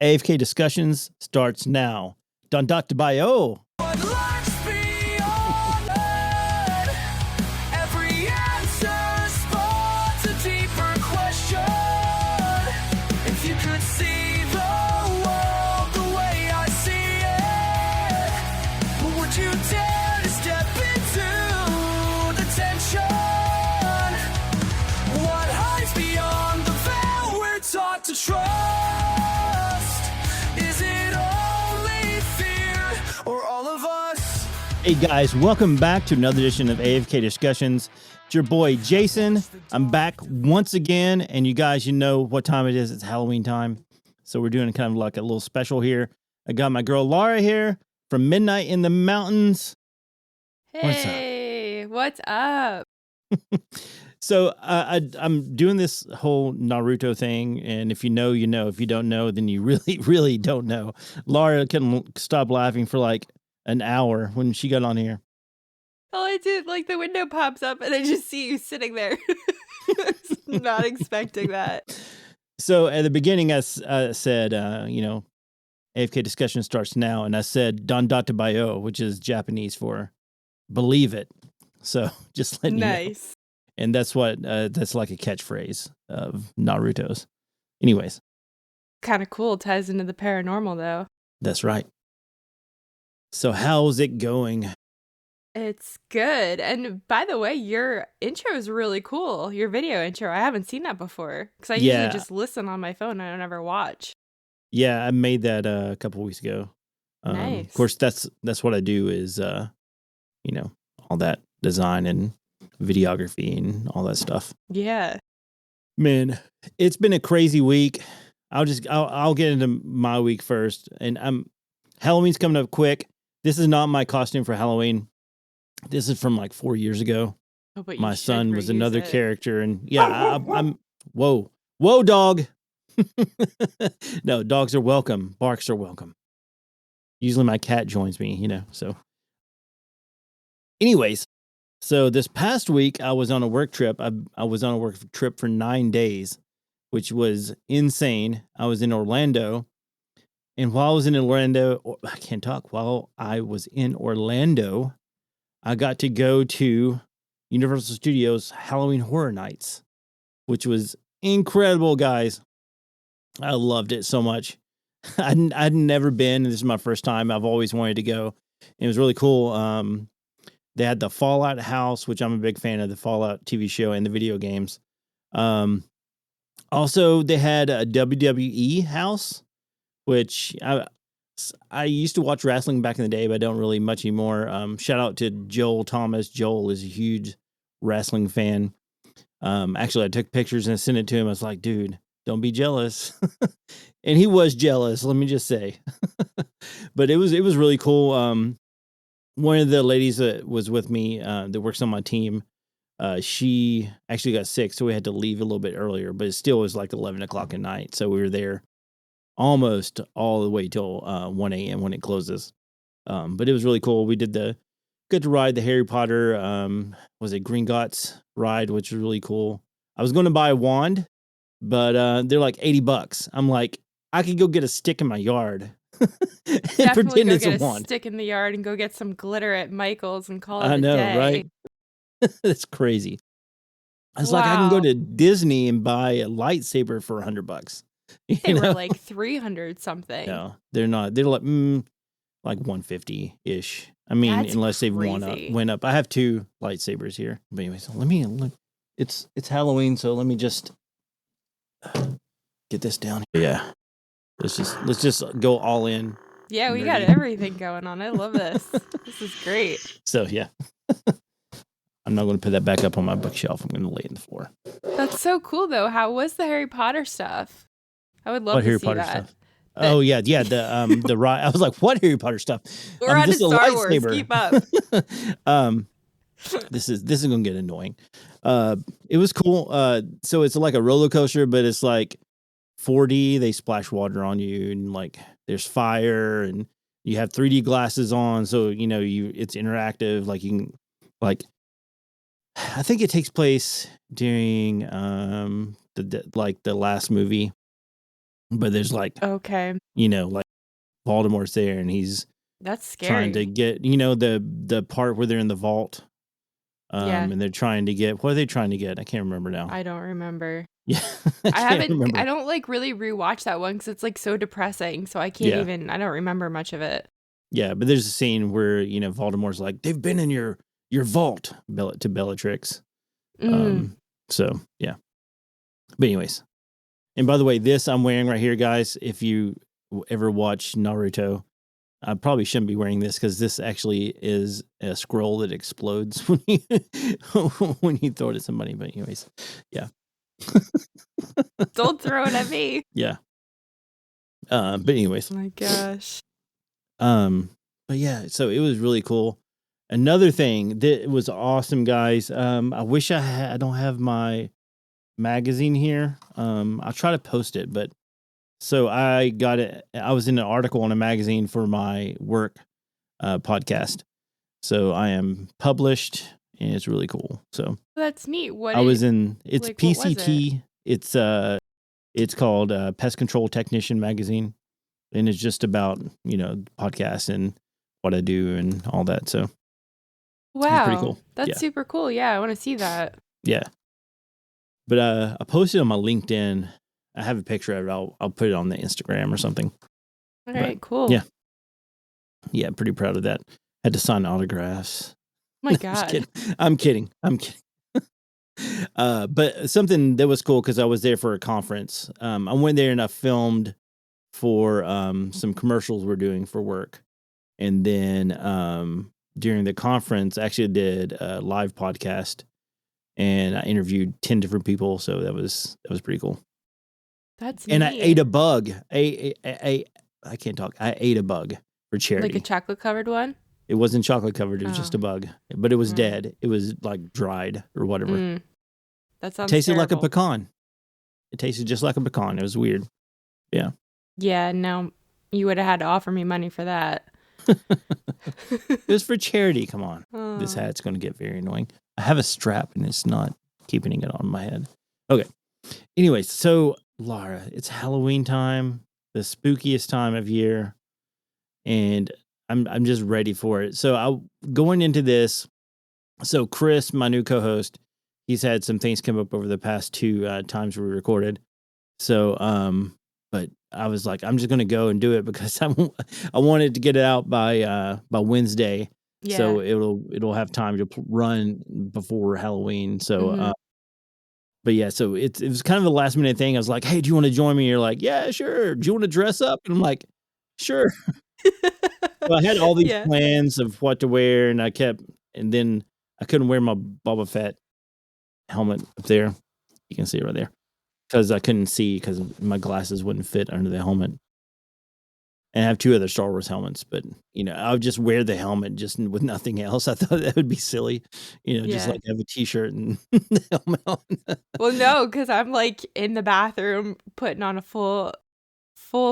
AFK Discussions starts now. Dun Dr. Bio. To trust, is it only fear or all of us? Hey guys, welcome back to another edition of AFK Discussions. It's your boy Jason. I'm back once again, and you guys, you know what time it is. It's Halloween time, so we're doing kind of like a little special here. I got my girl Laura here from Midnight in the Mountains. Hey, what's up? So I'm doing this whole Naruto thing, and if you know, you know. If you don't know, then you really, really don't know. Laura couldn't stop laughing for like an hour when she got on here. All I did, like the window pops up and I just see you sitting there. Not expecting that. So at the beginning, I said, AFK discussion starts now, and I said "Don Bio," which is Japanese for "believe it." So just letting you know. Nice. And that's what that's like a catchphrase of Naruto's. Anyways. Kind of cool. Ties into the paranormal, though. That's right. So how's it going? It's good. And by the way, your intro is really cool. Your video intro. I haven't seen that before. Because I usually just listen on my phone. I don't ever watch. Yeah, I made that a couple weeks ago. Nice. Of course, that's what I do is, all that design and videography and all that stuff. Yeah. Man, it's been a crazy week. I'll get into my week first. And Halloween's coming up quick. This is not my costume for Halloween. This is from like 4 years ago. Oh, but my son was another character, and I'm whoa, dog. No, dogs are welcome. Barks are welcome. Usually my cat joins me, so. Anyways, so this past week I was on a work trip. I was on a work trip for 9 days, which was insane. I was in Orlando, and while I was in Orlando, I got to go to Universal Studios Halloween Horror Nights, which was incredible, guys. I loved it so much. I'd never been, and this is my first time. I've always wanted to go. It was really cool. They had the Fallout house, which I'm a big fan of, the Fallout TV show and the video games. Also, they had a WWE house, which I used to watch wrestling back in the day, but I don't really much anymore. Shout out to Joel Thomas. Joel is a huge wrestling fan. Actually, I took pictures and sent it to him. I was like, dude, don't be jealous. And he was jealous, let me just say. But it was really cool. One of the ladies that was with me that works on my team, she actually got sick, so we had to leave a little bit earlier, but it still was like 11 o'clock at night. So we were there almost all the way till 1 a.m. when it closes. But it was really cool. We got to ride the Harry Potter, was it Gringotts ride, which was really cool. I was going to buy a wand, but they're like $80. I'm like, I could go get a stick in my yard. And pretend it's a wand. Stick in the yard and go get some glitter at Michael's and call it a day. I know, right? That's crazy. I was like, I can go to Disney and buy a lightsaber for $100. They were like 300 something. No, they're not. They're like 150-ish. I mean, that's unless they've went up. I have 2 lightsabers here. But anyway, so let me look. It's Halloween, so let me just get this down here. Yeah. Let's just go all in. Yeah, we got everything going on. I love this. This is great. So, yeah. I'm not going to put that back up on my bookshelf. I'm going to lay it on the floor. That's so cool, though. How was the Harry Potter stuff? I would love to see that. Stuff? Oh, yeah. The ride. I was like, what Harry Potter stuff? We're on Star Wars. Keep up. This is going to get annoying. It was cool. So it's like a roller coaster, but it's like 4D. They splash water on you, and like there's fire, and you have 3D glasses on, so it's interactive. Like you can, like, I think it takes place during the last movie. but there's like, Okay. like Voldemort's there and he's That's scary. trying to get, the part where they're in the vault. And they're trying to get, what are they trying to get? I can't remember now. I don't remember. Yeah. I don't like really rewatch that one because it's like so depressing. So I can't even, I don't remember much of it. Yeah, but there's a scene where, Voldemort's like, they've been in your vault, to Bellatrix. So, yeah. But anyways. And by the way, this I'm wearing right here, guys, if you ever watch Naruto, I probably shouldn't be wearing this because this actually is a scroll that explodes when you, when you throw it at somebody. But anyways, yeah. Don't throw it at me. Yeah. But anyways. Oh my gosh. But yeah, so it was really cool. Another thing that was awesome, guys. I wish I don't have my magazine here. I'll try to post it, but so I got it. I was in an article on a magazine for my work podcast. So I am published and it's really cool. So that's neat. It's like, PCT. It's called Pest Control Technician Magazine. And it's just about, podcasts and what I do and all that. So wow, it's pretty cool. That's super cool. Yeah, I want to see that. Yeah. But I posted on my LinkedIn. I have a picture of it. I'll put it on the Instagram or something. All right, cool. Yeah. Yeah, pretty proud of that. Had to sign autographs. Oh my God. I'm kidding. But something that was cool because I was there for a conference. I went there and I filmed for some commercials we're doing for work. And then during the conference, I actually did a live podcast and I interviewed 10 different people. So that was pretty cool. That's and neat. I ate a bug. I can't talk. I ate a bug for charity. Like a chocolate covered one? It wasn't chocolate covered. It was just a bug, but it was dead. It was like dried or whatever. That sounds tasted terrible. like a pecan. It tasted just like a pecan. It was weird. Yeah. Yeah. No, you would have had to offer me money for that. It was for charity. Come on. This hat's going to get very annoying. I have a strap and it's not keeping it on my head. Okay. Anyways, so Laura, it's Halloween time, the spookiest time of year, and I'm just ready for it. So going into this, so Chris, my new co-host, he's had some things come up over the past two times we recorded. So, but I was like, I'm just going to go and do it because I wanted to get it out by Wednesday. Yeah. So it'll have time to run before Halloween. So, but yeah, so it was kind of a last minute thing. I was like, hey, do you want to join me? You're like, yeah, sure. Do you want to dress up? And I'm like, sure. So I had all these plans of what to wear, and then I couldn't wear my Boba Fett helmet up there. You can see it right there. Because I couldn't see because my glasses wouldn't fit under the helmet. And I have two other Star Wars helmets, but I would just wear the helmet just with nothing else. I thought that would be silly, just like have a t-shirt and the helmet on. Well, no, because I'm like in the bathroom putting on a full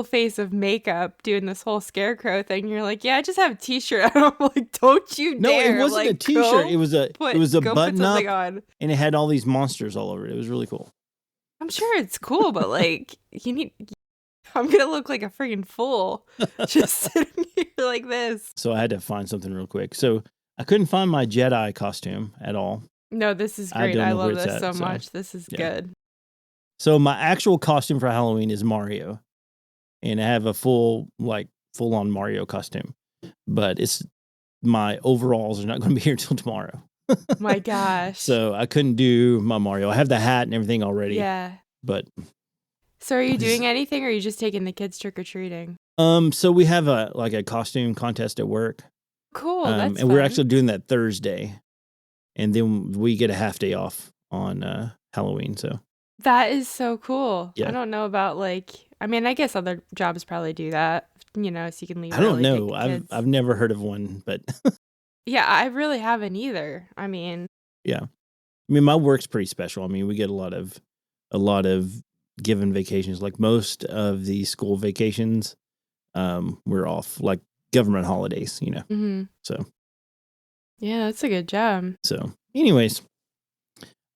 face of makeup, doing this whole scarecrow thing. You're like, yeah, I just have a t-shirt. And I'm like, don't you dare! No, it wasn't a t-shirt. It was a button up, on. And it had all these monsters all over it. It was really cool. I'm sure it's cool, but like, I'm gonna look like a freaking fool just sitting here like this. So I had to find something real quick. So I couldn't find my Jedi costume at all. No, this is great. I love this so much. This is good. So my actual costume for Halloween is Mario, and I have a full on Mario costume, but my overalls are not going to be here till tomorrow. My gosh. So I couldn't do my Mario. I have the hat and everything already. Yeah. But so are you doing anything, or are you just taking the kids trick-or-treating? So we have a costume contest at work. Cool. That's and fun. we're actually doing that Thursday. And then we get a half day off on Halloween. So that is so cool. Yeah. I don't know about I guess other jobs probably do that, so you can leave. I don't know. I've never heard of one, but yeah, I really haven't either. Yeah. My work's pretty special. We get a lot of given vacations. Like most of the school vacations, we're off, like government holidays, Mm-hmm. So yeah, that's a good job. So anyways,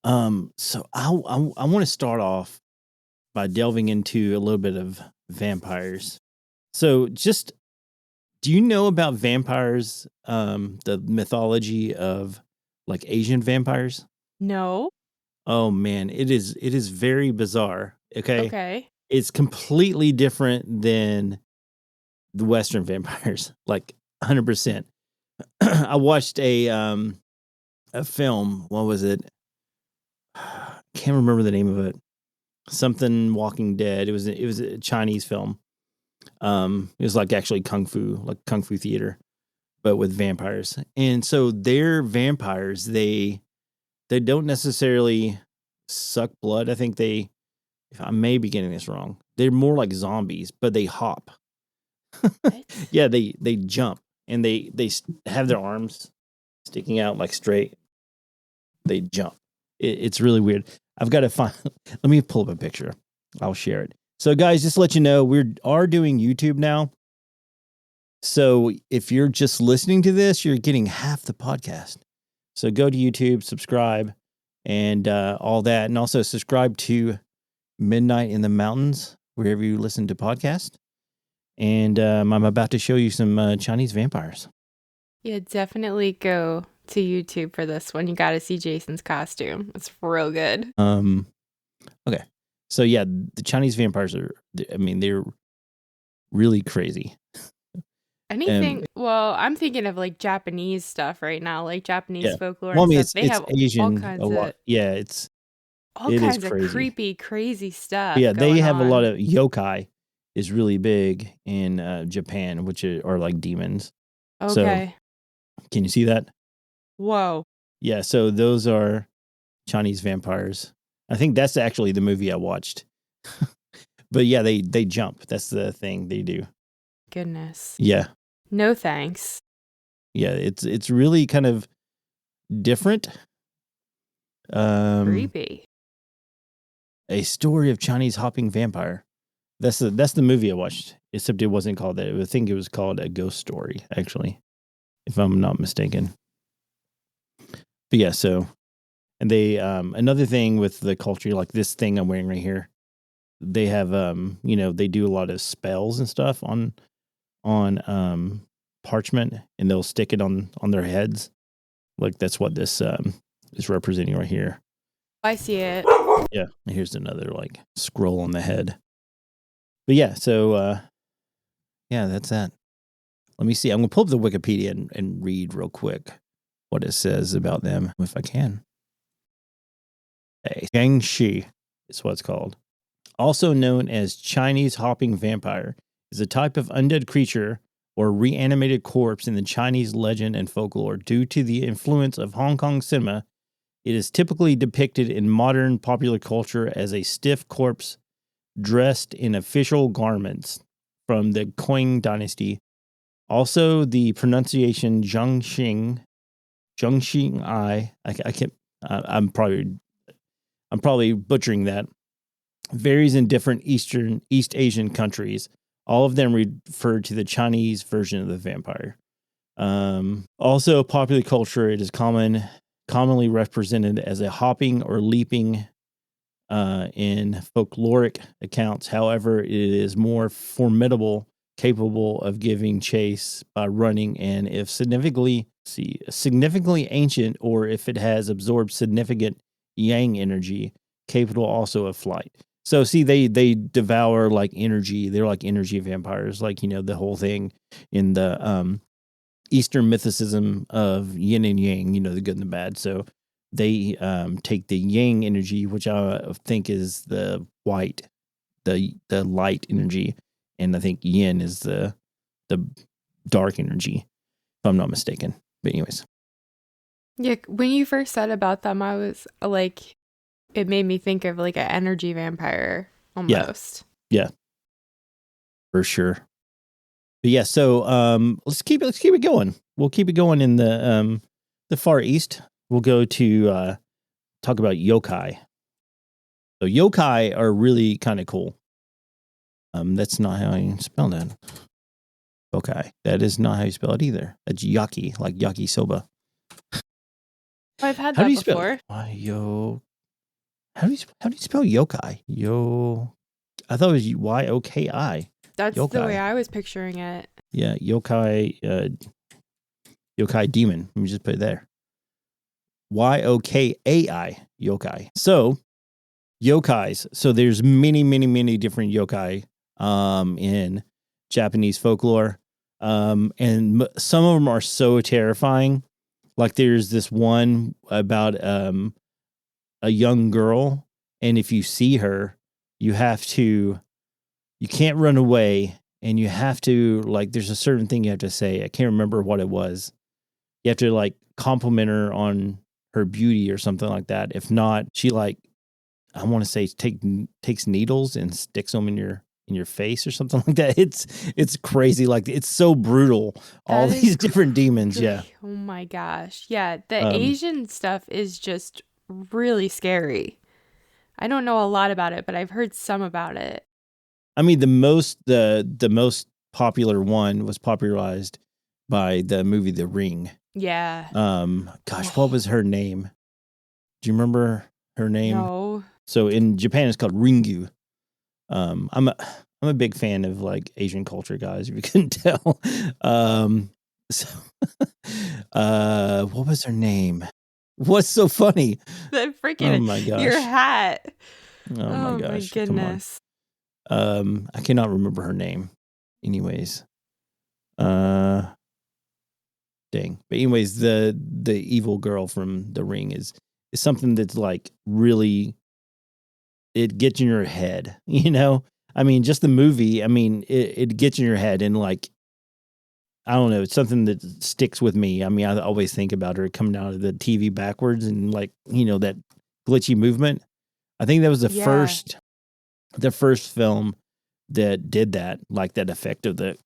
so I want to start off by delving into a little bit of vampires. So, just do you know about vampires? The mythology of like Asian vampires. No. Oh man, it is very bizarre. Okay, Okay. it's completely different than the Western vampires, like 100%. I watched a film. What was it? Can't remember the name of it. Something Walking Dead. It was a Chinese film. It was like actually like kung fu theater, but with vampires. And so they're vampires. They don't necessarily suck blood. I think if I may be getting this wrong, they're more like zombies, but they hop. What? Yeah, they jump and they have their arms sticking out like straight. They jump. It's really weird. I've got to find. Let me pull up a picture. I'll share it. So, guys, just to let you know, we are doing YouTube now. So, if you're just listening to this, you're getting half the podcast. So, go to YouTube, subscribe, and all that, and also subscribe to Midnight in the Mountains wherever you listen to podcasts. And I'm about to show you some Chinese vampires. Yeah, definitely go to YouTube for this one. You got to see Jason's costume. It's real good. Okay. So yeah, the Chinese vampires they're really crazy. Anything? Well, I'm thinking of like Japanese stuff right now, like Japanese Yeah. folklore Well, I and mean, stuff. They it's have Asian all a kinds lot. of Yeah, it is crazy. creepy, crazy But stuff yeah, they going have a lot on. of yokai is really big in Japan, which are like demons. So Okay. can you see that? Whoa. Yeah. So those are Chinese vampires. I think that's actually the movie I watched. But yeah, they jump. That's the thing they do. Goodness. Yeah. No thanks. Yeah, it's really kind of different. Creepy. A story of Chinese hopping vampire. That's the movie I watched. Except it wasn't called that. I think it was called A Ghost Story, actually, if I'm not mistaken. But yeah, so and they another thing with the culture, like this thing I'm wearing right here, they have they do a lot of spells and stuff on parchment, and they'll stick it on their heads. Like that's what this is representing right here. I see it. Yeah, and here's another like scroll on the head. But yeah, so yeah, that's that. Let me see. I'm gonna pull up the Wikipedia and read real quick what it says about them, if I can. Hey, Gangshi is what it's called. Also known as Chinese hopping vampire, is a type of undead creature or reanimated corpse in the Chinese legend and folklore. Due to the influence of Hong Kong cinema, it is typically depicted in modern popular culture as a stiff corpse dressed in official garments from the Qing dynasty. Also, the pronunciation Zhangxing I can't. I'm probably butchering that. Varies in different East Asian countries. All of them refer to the Chinese version of the vampire. Also, popular culture, it is commonly represented as a hopping or leaping in folkloric accounts. However, it is more formidable, capable of giving chase by running, and if significantly ancient, or if it has absorbed significant yang energy, capable also of flight. So see, they devour like energy. They're like energy vampires, like the whole thing in the Eastern mythicism of yin and yang, the good and the bad. So they take the yang energy, which I think is the white, the light energy, and I think yin is the dark energy, if I'm not mistaken. But anyways, Yeah, when you first said about them, I was like, it made me think of like an energy vampire almost. yeah, for sure. But yeah, so let's keep it going. We'll keep it going in the Far East. We'll go to talk about yokai. So yokai are really kind of cool. That's not how you spell that. Okay, that is not how you spell it either. That's yaki, like yakisoba. I've had How that do you spell before. it? How do you spell yokai? I thought it was Yoki. That's the way Yokai. I was picturing it. Yeah, yokai. Yokai demon. Let me just put it there. Yokai. Yokai. So yokais. So there's many, many, many different yokai in Japanese folklore. And some of them are so terrifying. Like there's this one about a young girl, and if you see her, you can't run away, and you have to, like, there's a certain thing you have to say. I can't remember what it was. You have to like compliment her on her beauty or something like that. If not, she like, I want to say takes needles and sticks them in your face or something like that. It's crazy. Like it's so brutal. All That is these different demons. Yeah. Oh my gosh. Yeah, the Um, Asian stuff is just really scary. I don't know a lot about it, but I've heard some about it. I mean, the most popular one was popularized by the movie The Ring. Yeah. Gosh, what was her name? Do you remember her name? No. So in Japan, it's called Ringu. I'm a big fan of like Asian culture, guys. If you couldn't tell. So, what was her name? What's so funny? The Oh freaking my your gosh! hat. Oh my my gosh! Come on. goodness. I cannot remember her name. Anyways, dang. But anyways, the evil girl from The Ring is something that's like really, it gets in your head, you know? I mean, just the movie, I mean, it gets in your head, and like, I don't know, it's something that sticks with me. I mean, I always think about her coming out of the TV backwards and like, you know, that glitchy movement. I think that was Yeah. the first film that did that, like that effect of the,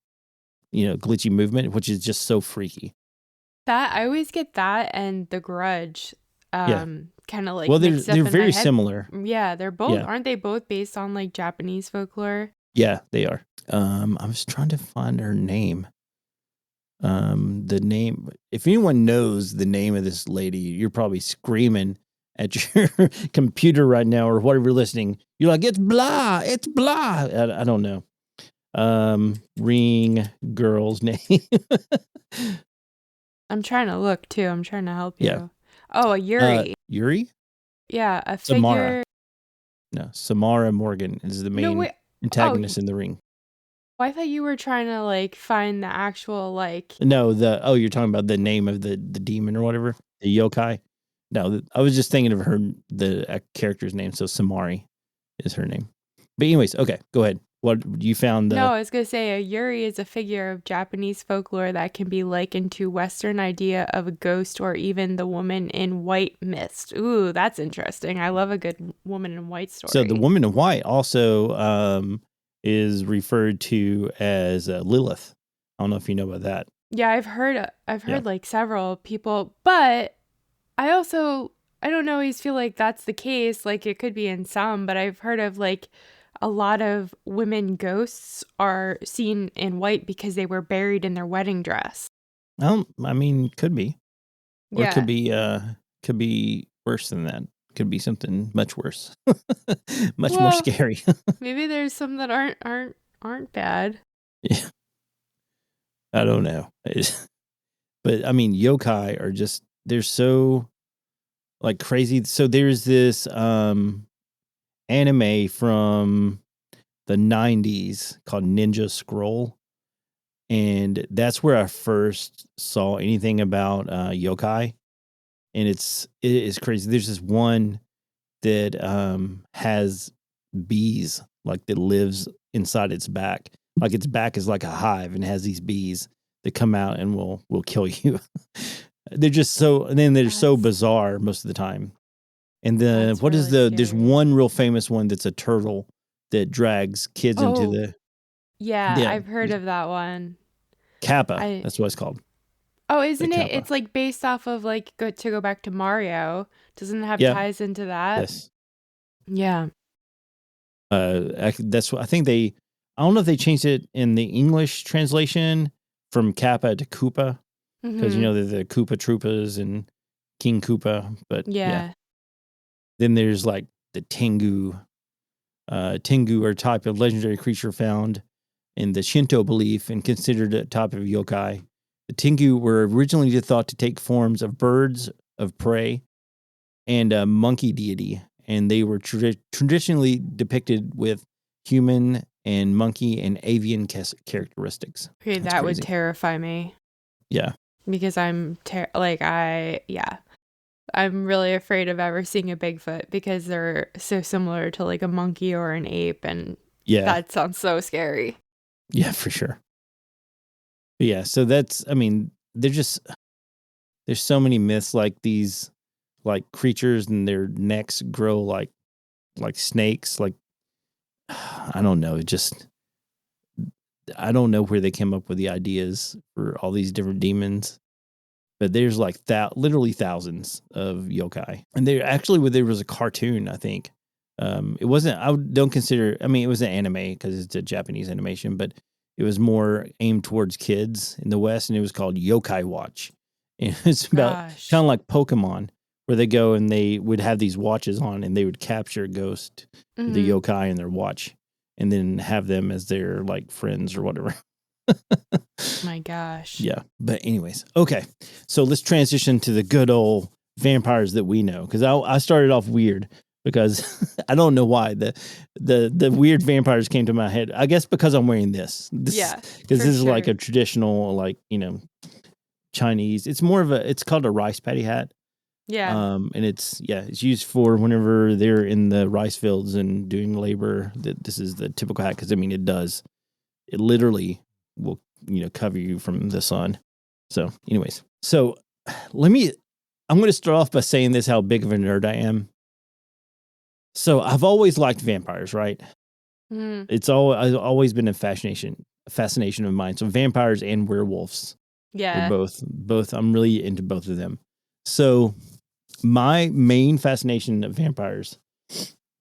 you know, glitchy movement, which is just so freaky. That I always get that and The Grudge Yeah. kind of like Well, mixed up they're in my very head. similar. Yeah, they're both, Yeah. aren't they both based on like Japanese folklore? Yeah, they are. I was trying to find her name. The name, if anyone knows the name of this lady, you're probably screaming at your computer right now or whatever you're listening. You're like, it's blah, it's blah. I don't know. Ring girl's name. I'm trying to look too. I'm trying to help you. Yeah. Oh, a Yuri. Yuri? Yeah, a Samara. figure. No, Samara Morgan is the No, main wait. antagonist in The Ring. I thought you were trying to like find the actual like. No, you're talking about the name of the demon or whatever, the yokai. No, I was just thinking of the character's name. So Samari is her name. But anyways, okay, go ahead. What you found? No, I was gonna say a Yuri is a figure of Japanese folklore that can be likened to Western idea of a ghost or even the woman in white mist. Ooh, that's interesting. I love a good woman in white story. So the woman in white also is referred to as Lilith. I don't know if you know about that. Yeah, I've heard Yeah. like several people, but I don't always feel like that's the case. Like it could be in some, but I've heard of like a lot of women ghosts are seen in white because they were buried in their wedding dress. I mean, could be, or it Yeah. could be worse than that. Could be something much worse, much more Well, scary. maybe there's some that aren't bad. Yeah, I don't know. But I mean, yokai are just, they're so like crazy. So there's this anime from the 90s called Ninja Scroll, and that's where I first saw anything about yokai, and it is crazy. There's this one that has bees, like, that lives inside its back. Like its back is like a hive and has these bees that come out and will kill you. They're just so, and then they're so That's bizarre most of the time. And that's what is really there's scary. one real famous one that's a turtle that drags kids into Oh, yeah, yeah, I've heard of that one. Kappa. I That's what it's called. Oh, The isn't it? Kappa. It's like based off of like to go back to Mario. Doesn't it have Yeah. ties into that? Yes. Yeah. That's what I think I don't know if they changed it in the English translation from Kappa to Koopa, because you Mhm. know the Koopa Troopas and King Koopa, but yeah. Yeah. Then there's like the Tengu Tengu are a type of legendary creature found in the Shinto belief and considered a type of yokai. The Tengu were originally thought to take forms of birds of prey and a monkey deity, and they were traditionally depicted with human and monkey and avian characteristics. Okay, That's that crazy. would terrify me Yeah. because I'm I'm really afraid of ever seeing a Bigfoot because they're so similar to like a monkey or an ape, and Yeah. that sounds so scary. Yeah, for sure. But yeah, so there's so many myths like these, like creatures and their necks grow like snakes. Like, I don't know. I don't know where they came up with the ideas for all these different demons, but there's like literally thousands of yokai. And there was a cartoon, I think. It wasn't, don't consider, it was an anime because it's a Japanese animation, but it was more aimed towards kids in the West, and it was called Yokai Watch. And it's about kind of like Pokemon, where they go and they would have these watches on and they would capture a ghost, the yokai in their watch, and then have them as their like friends or whatever. My gosh. Yeah. But anyways, okay. So let's transition to the good old vampires that we know. Because I started off weird because I don't know why the weird vampires came to my head. I guess because I'm wearing this. Yeah. Because this is like a traditional, like, Chinese. It's called a rice paddy hat. Yeah. And it's used for whenever they're in the rice fields and doing labor. This is the typical hat because it literally will cover you from the sun. So anyways, I'm going to start off by saying this, how big of a nerd I am. So I've always liked vampires, right? It's always been a fascination of mine. So vampires and werewolves. Yeah. Both. I'm really into both of them. So my main fascination of vampires.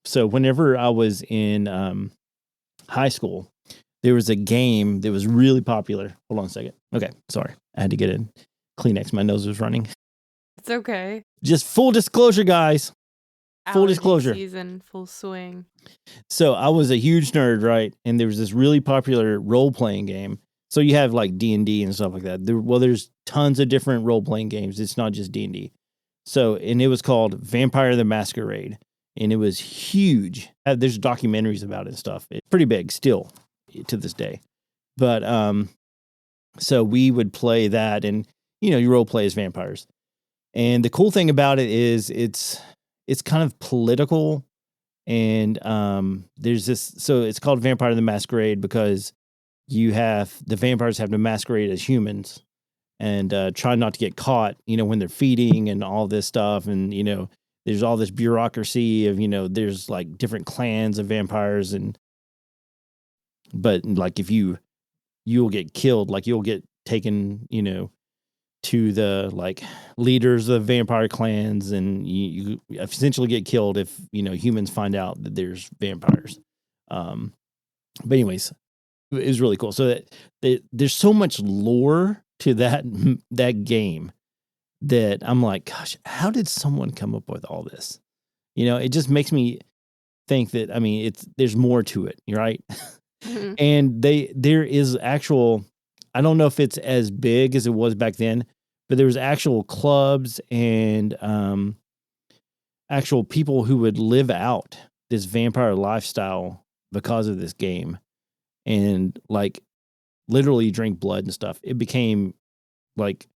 So whenever I was in high school, there was a game that was really popular. Hold on a second. Okay, sorry. I had to get a Kleenex. My nose was running. It's okay. Just full disclosure, guys. Full disclosure. Season, full swing. So I was a huge nerd, right? And there was this really popular role-playing game. So you have like D&D and stuff like that. There's tons of different role-playing games. It's not just D&D. So, and it was called Vampire the Masquerade. And it was huge. There's documentaries about it and stuff. It's pretty big still to this day. But so we would play that, and you role play as vampires. And the cool thing about it is it's kind of political, and there's this, so it's called Vampire the Masquerade because the vampires have to masquerade as humans and try not to get caught, when they're feeding and all this stuff. And there's all this bureaucracy of, there's like different clans of vampires, but like if you'll get killed, like you'll get taken, to the like leaders of vampire clans, and you essentially get killed if, humans find out that there's vampires. But anyways, it was really cool. So that there's so much lore to that game that I'm like, gosh, how did someone come up with all this? It just makes me think that, there's more to it, right? Mm-hmm. And there is actual, I don't know if it's as big as it was back then, but there was actual clubs and actual people who would live out this vampire lifestyle because of this game, and like literally drink blood and stuff. It became like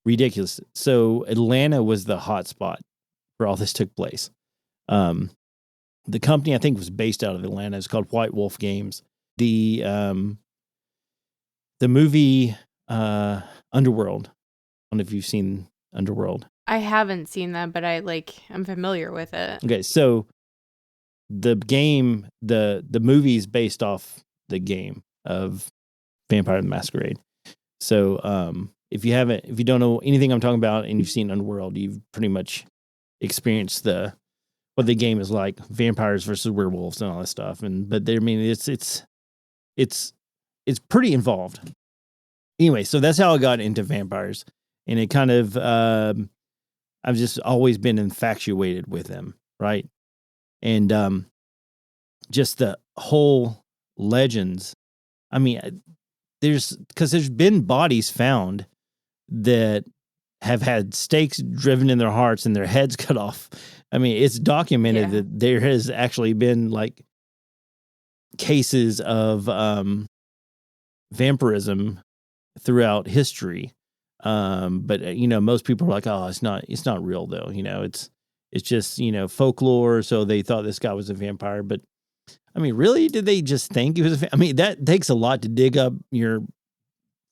ridiculous. So Atlanta was the hot spot where all this took place. The company I think was based out of Atlanta. It's called White Wolf Games. The movie Underworld. I don't know if you've seen Underworld. I haven't seen that, but I'm familiar with it. Okay, so the game, the movie is based off the game of Vampire the Masquerade. So if you don't know anything I'm talking about and you've seen Underworld, you've pretty much experienced what the game is like, vampires versus werewolves and all that stuff. It's pretty involved. Anyway, so that's how I got into vampires, and it kind of I've just always been infatuated with them, right? And just the whole legends. I mean, there's been bodies found that have had stakes driven in their hearts and their heads cut off. I mean, it's documented that there has actually been like cases of vampirism throughout history. But most people are like, oh, it's not real though. It's just, folklore. So they thought this guy was a vampire, but I mean, really, did they just think he was I mean, that takes a lot to dig up your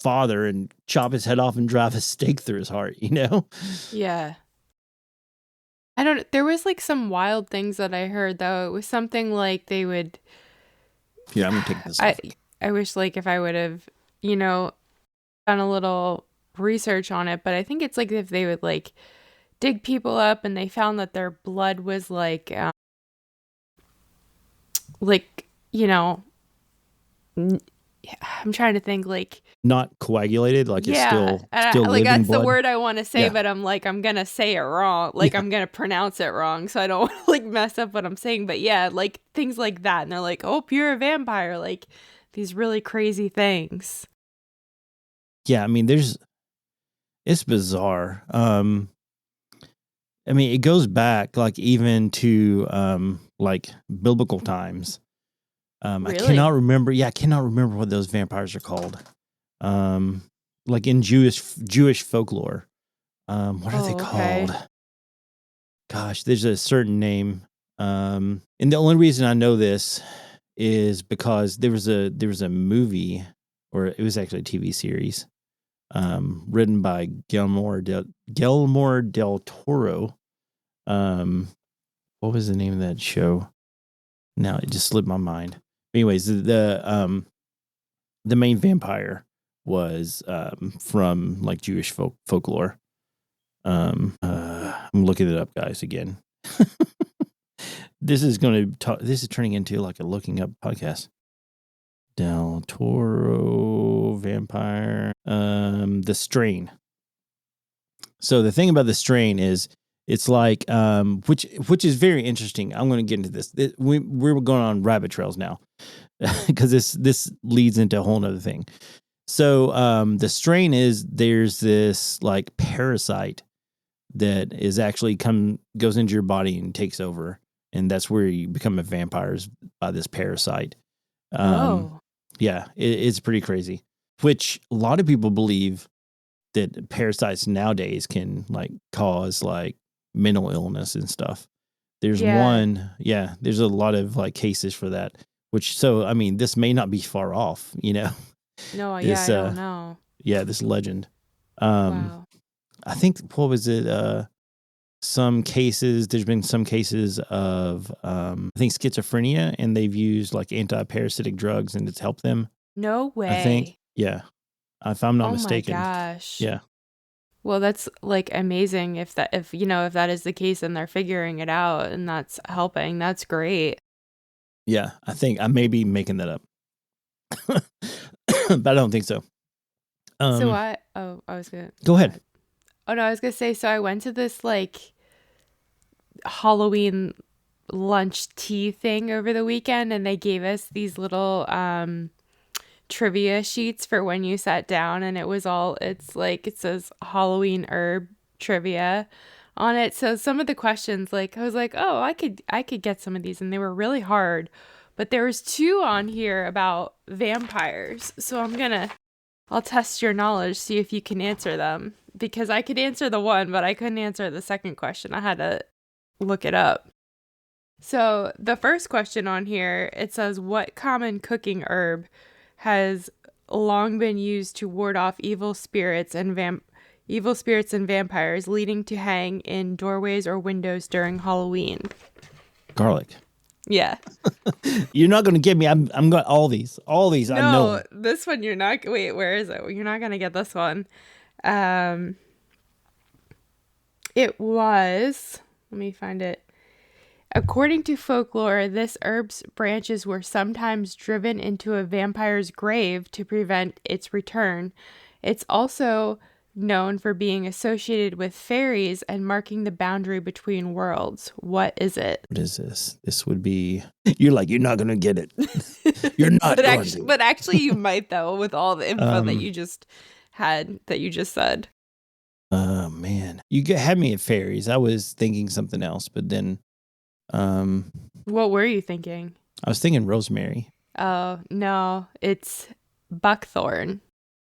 father and chop his head off and drive a stake through his heart, Yeah. There was like some wild things that I heard though. It was something like they would. Yeah, I'm gonna take this off. I wish like if I would have, done a little research on it, but I think it's like if they would like dig people up and they found that their blood was like, I'm trying to think like not coagulated, like it's still like living that's blood. the word I want to say, but I'm like I'm gonna say it wrong, like I'm gonna pronounce it wrong, so I don't want to like mess up what I'm saying. But yeah, like things like that, and they're like, oh, you're a vampire, like these really crazy things. Yeah, I mean, it's bizarre. I mean, it goes back like even to like biblical times. Really? I cannot remember. Yeah, I cannot remember what those vampires are called. Like in Jewish folklore. What are they called? Gosh, there's a certain name. And the only reason I know this is because there was a movie, or it was actually a TV series, written by Guillermo del Toro. What was the name of that show? Now it just slipped my mind. Anyways, the main vampire was from like Jewish folklore. I'm looking it up, guys. Again, this is turning into like a looking up podcast. Del Toro vampire. The Strain. So the thing about the Strain is it's like which is very interesting. I'm going to get into this. We're going on rabbit trails now because this leads into a whole nother thing. So the Strain is there's this like parasite that is actually goes into your body and takes over, and that's where you become a vampire, is by this parasite. Yeah, it's pretty crazy. Which a lot of people believe that parasites nowadays can like cause like mental illness and stuff. There's there's a lot of like cases for that. So I mean, this may not be far off, No, I don't know. Yeah, this legend. Wow. I think what was it? Some cases. There's been some cases of I think schizophrenia, and they've used like anti-parasitic drugs, and it's helped them. No way. I think, yeah, if I'm not mistaken. Oh my gosh. Yeah. Well, that's like amazing if that is the case and they're figuring it out and that's helping. That's great. Yeah, I think I may be making that up, but I don't think so. I was gonna go ahead. Oh no, I was gonna say. So I went to this like Halloween lunch tea thing over the weekend, and they gave us these little trivia sheets for when you sat down, and it's like it says Halloween herb trivia on it. So some of the questions, like I was like, oh, I could get some of these, and they were really hard, but there was 2 on here about vampires. So I'll test your knowledge, see if you can answer them, because I could answer the one, but I couldn't answer the second question. I had to look it up. So the first question on here, it says, what common cooking herb has long been used to ward off evil spirits and vampires, leading to hang in doorways or windows during Halloween? Garlic. Yeah. You're not going to get me. I'm got all these. No, I know. This one you're not. Wait, where is it? You're not going to get this one. It was. Let me find it. According to folklore, this herb's branches were sometimes driven into a vampire's grave to prevent its return. It's also known for being associated with fairies and marking the boundary between worlds. What is it? What is this? This would be. You're not going to get it. You're not going to. But actually, you might though, with all the info that you just had, that you just said. Oh man, you had me at fairies. I was thinking something else, but then, what were you thinking? I was thinking rosemary. Oh no, it's buckthorn.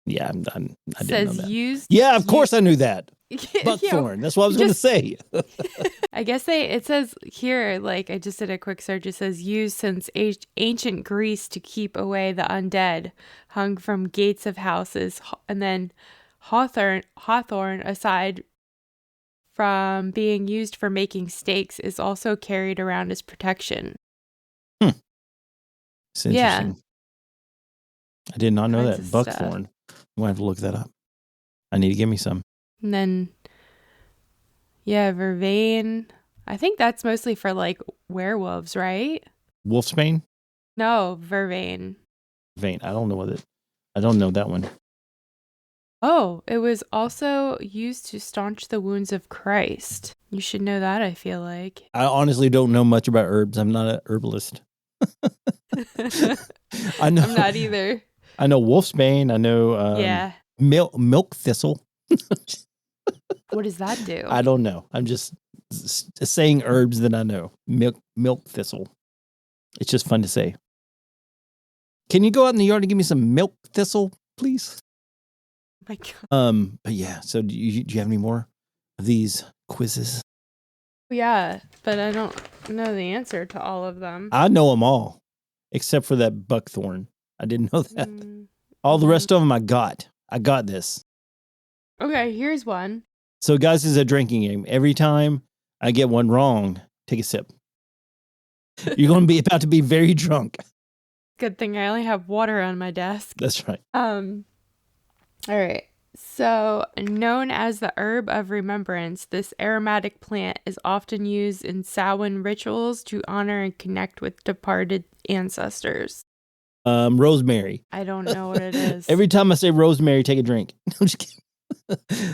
Yeah, I didn't Says know that. used. Yeah, of course I knew that. Yeah, Buckthorn. That's what I was going to say. I guess it says here, like I just did a quick search, it says used since ancient Greece to keep away the undead, hung from gates of houses, and then hawthorn, aside from being used for making stakes, is also carried around as protection. It's interesting. I did not know that. Buckthorn. I'm going to have to look that up. I need to give me some. And then, vervain. I think that's mostly for like werewolves, right? Wolfsbane? No, vervain. Vein. I don't know that one. Oh, it was also used to staunch the wounds of Christ. You should know that, I feel like. I honestly don't know much about herbs. I'm not an herbalist. I know. I'm not either. I know wolfsbane. I know milk thistle. What does that do? I don't know. I'm just saying herbs that I know. Milk thistle. It's just fun to say. Can you go out in the yard and give me some milk thistle, please? My God. But yeah. So do you have any more of these quizzes? Yeah, but I don't know the answer to all of them. I know them all, except for that buckthorn. I didn't know that. All the rest of them I got. I got this. Okay, here's one. So, guys, this is a drinking game. Every time I get one wrong, take a sip. You're going to be about to be very drunk. Good thing I only have water on my desk. That's right. All right. So, known as the herb of remembrance, this aromatic plant is often used in Samhain rituals to honor and connect with departed ancestors. Rosemary. I don't know what it is. Every time I say rosemary, take a drink. I'm just kidding.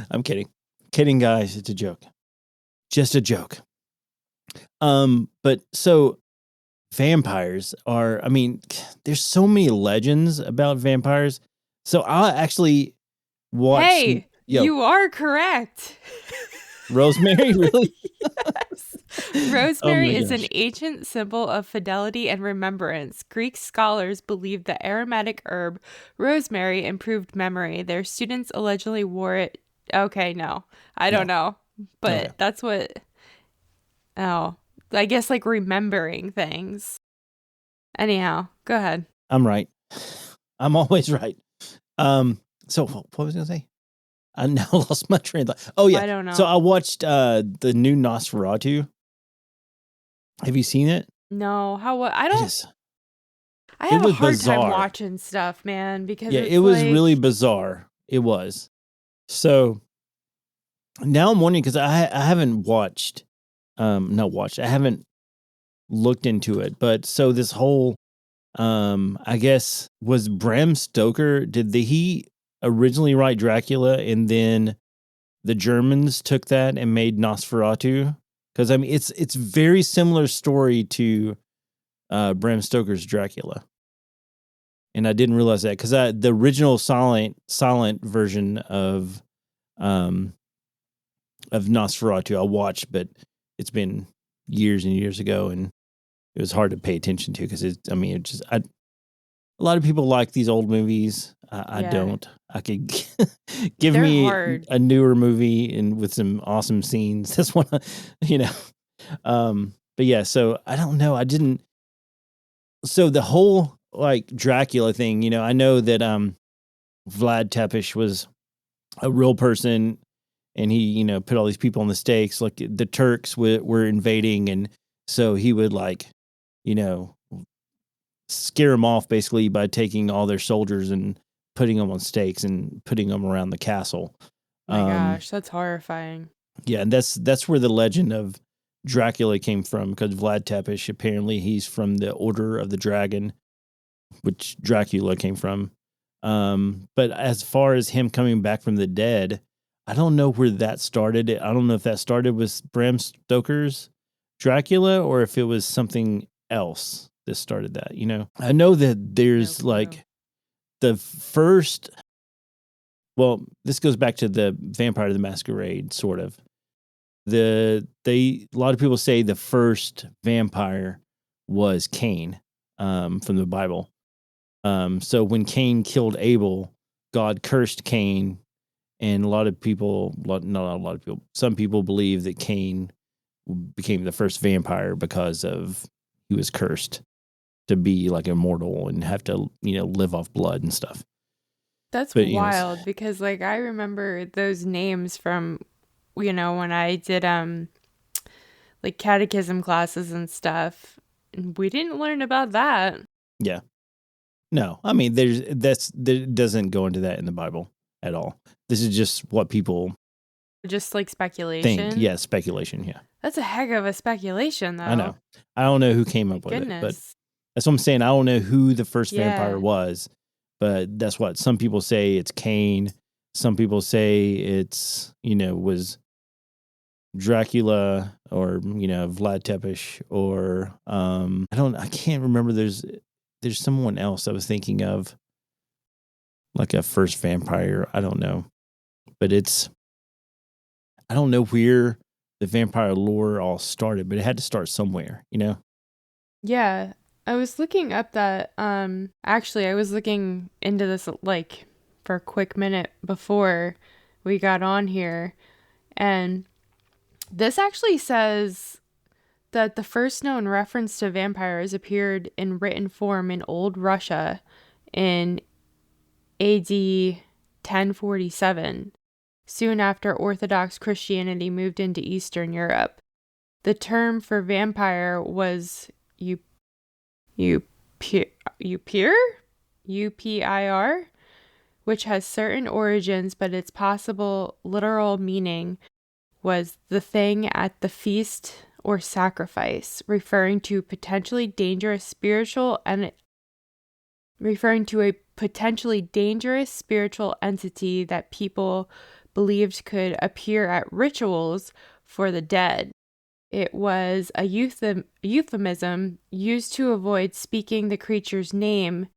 I'm kidding. Kidding, guys. It's a joke. Just a joke. But so vampires are, there's so many legends about vampires. So I actually watched. Hey, you are correct. Rosemary, really? Yes. Rosemary is an ancient symbol of fidelity and remembrance. Greek scholars believed the aromatic herb rosemary improved memory. Their students allegedly wore it. Okay, no. I don't know. But that's what... Oh, I guess like remembering things. Anyhow, go ahead. I'm right. I'm always right. So what was I going to say? I now lost my train of thought. Oh, yeah. I don't know. So I watched the new Nosferatu. Have you seen it? No. I don't... I It have a was hard bizarre. time watching stuff, man, because it was really bizarre. It was. So now I'm wondering, because I haven't watched, I haven't looked into it. But so this whole, I guess, was Bram Stoker, did he originally write Dracula and then the Germans took that and made Nosferatu? Because it's very similar story to Bram Stoker's Dracula, and I didn't realize that because the original silent version of Nosferatu I watched, but it's been years and years ago, and it was hard to pay attention to because a lot of people like these old movies. I don't. I could give They're me hard. a newer movie and with some awesome scenes. That's one, But yeah, so I don't know. I didn't. So the whole like Dracula thing, I know that Vlad Tepes was a real person, and he put all these people on the stakes. Like the Turks were invading, and so he would scare them off basically by taking all their soldiers and putting them on stakes and putting them around the castle. My gosh, that's horrifying. Yeah, and that's where the legend of Dracula came from, because Vlad Tepes, apparently he's from the Order of the Dragon, which Dracula came from. But as far as him coming back from the dead, I don't know where that started. I don't know if that started with Bram Stoker's Dracula or if it was something else that started that. I know that there's No clue. like the first. Well, this goes back to the Vampire the Masquerade, sort of. A lot of people say the first vampire was Cain, from the Bible. So when Cain killed Abel, God cursed Cain. And a lot of people, not a lot of people, some people believe that Cain became the first vampire because he was cursed to be like immortal and have to, live off blood and stuff. That's But, wild because like I remember those names from when I did like catechism classes and stuff. And we didn't learn about that. Yeah. No, I mean, there doesn't go into that in the Bible at all. This is just what people Just like speculation. think. Yeah, speculation. Yeah. That's a heck of a speculation though. I know. I don't know who came up with it, but that's what I'm saying. I don't know who the first vampire was, but that's what some people say it's Cain. Some people say it's, was Dracula or, Vlad Tepes or, I can't remember. There's someone else I was thinking of, like a first vampire. I don't know, but I don't know where the vampire lore all started, but it had to start somewhere, Yeah. I was looking up that, actually I was looking into this like for a quick minute before we got on here. And this actually says that the first known reference to vampires appeared in written form in Old Russia in AD 1047, soon after Orthodox Christianity moved into Eastern Europe. The term for vampire was UPIR, which has certain origins, but its possible literal meaning was the thing at the feast or sacrifice, referring to a potentially dangerous spiritual entity that people believed could appear at rituals for the dead. It was a euphemism used to avoid speaking the creature's name,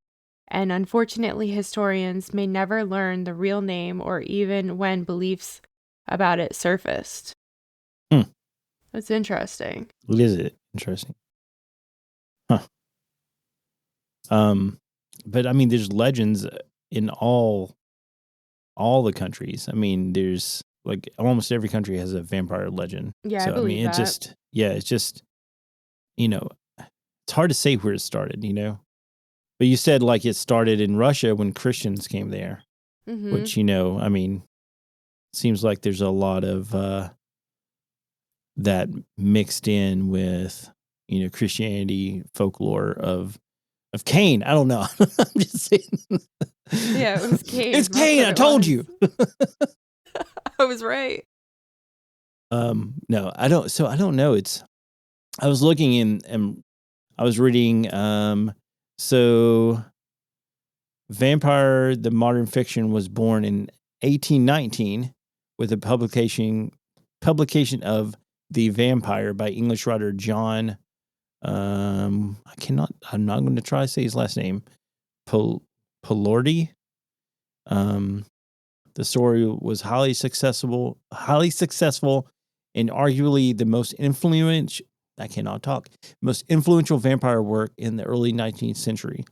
and unfortunately historians may never learn the real name or even when beliefs about it surfaced. That's interesting. What is it? Interesting. Huh. But I mean, there's legends in all the countries. I mean, there's like almost every country has a vampire legend. Yeah, so, I believe it's just, it's hard to say where it started, but you said like it started in Russia when Christians came there, which, I mean, seems like there's a lot of, that mixed in with, Christianity folklore of Cain. I don't know. I'm just saying. Yeah, it was Cain. It's Cain. I told you. I was right. No, I don't. So I don't know. I was looking and I was reading. So Vampire, the modern fiction, was born in 1819 with a publication of The Vampire by English writer John. I'm not going to try to say his last name. Palordi. The story was highly successful, and arguably the most influential vampire work in the early 19th century.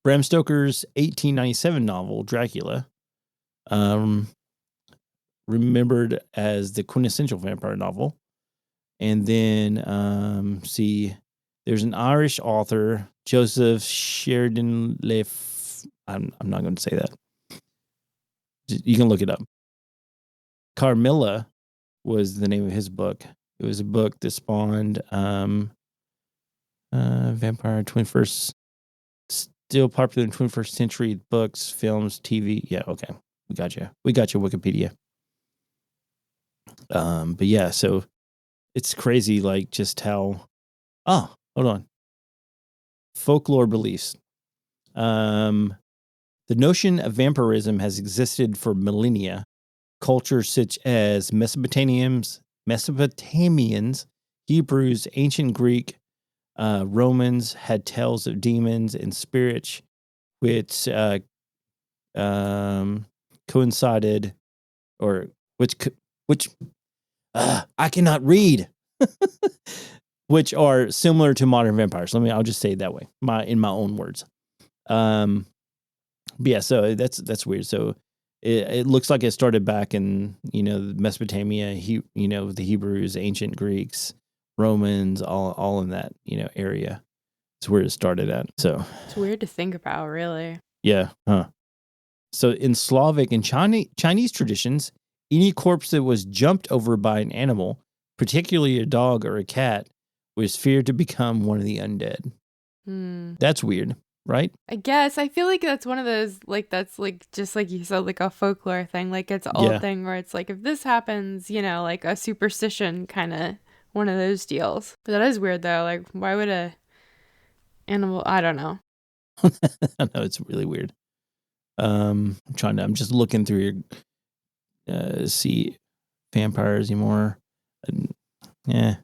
Bram Stoker's 1897 novel Dracula, remembered as the quintessential vampire novel. And then, there's an Irish author, Joseph Sheridan I'm not going to say that. You can look it up. Carmilla was the name of his book. It was a book that spawned vampire 21st, still popular in 21st century books, films, TV. Yeah, okay. We got you, Wikipedia. But yeah, so it's crazy, like just how, hold on. Folklore beliefs. The notion of vampirism has existed for millennia, cultures such as Mesopotamians, Hebrews, ancient Greek, Romans had tales of demons and spirits, which coincided, or which I cannot read, which are similar to modern vampires. I'll just say it that way, in my own words. But yeah, so that's weird. So it looks like it started back in, Mesopotamia, the Hebrews, ancient Greeks, Romans, all in that, area. It's where it started at. So It's weird to think about, really. yeah. Huh. So in Slavic and Chinese traditions, any corpse that was jumped over by an animal, particularly a dog or a cat, was feared to become one of the undead. That's weird, right? I guess. I feel like that's one of those, like, that's like, just like you said, like a folklore thing. Like, it's an old thing where it's like, if this happens, like a superstition kind of one of those deals. But that is weird, though. Like, why would a animal, I don't know. I know, it's really weird. I'm just looking through your, see vampires anymore. Yeah.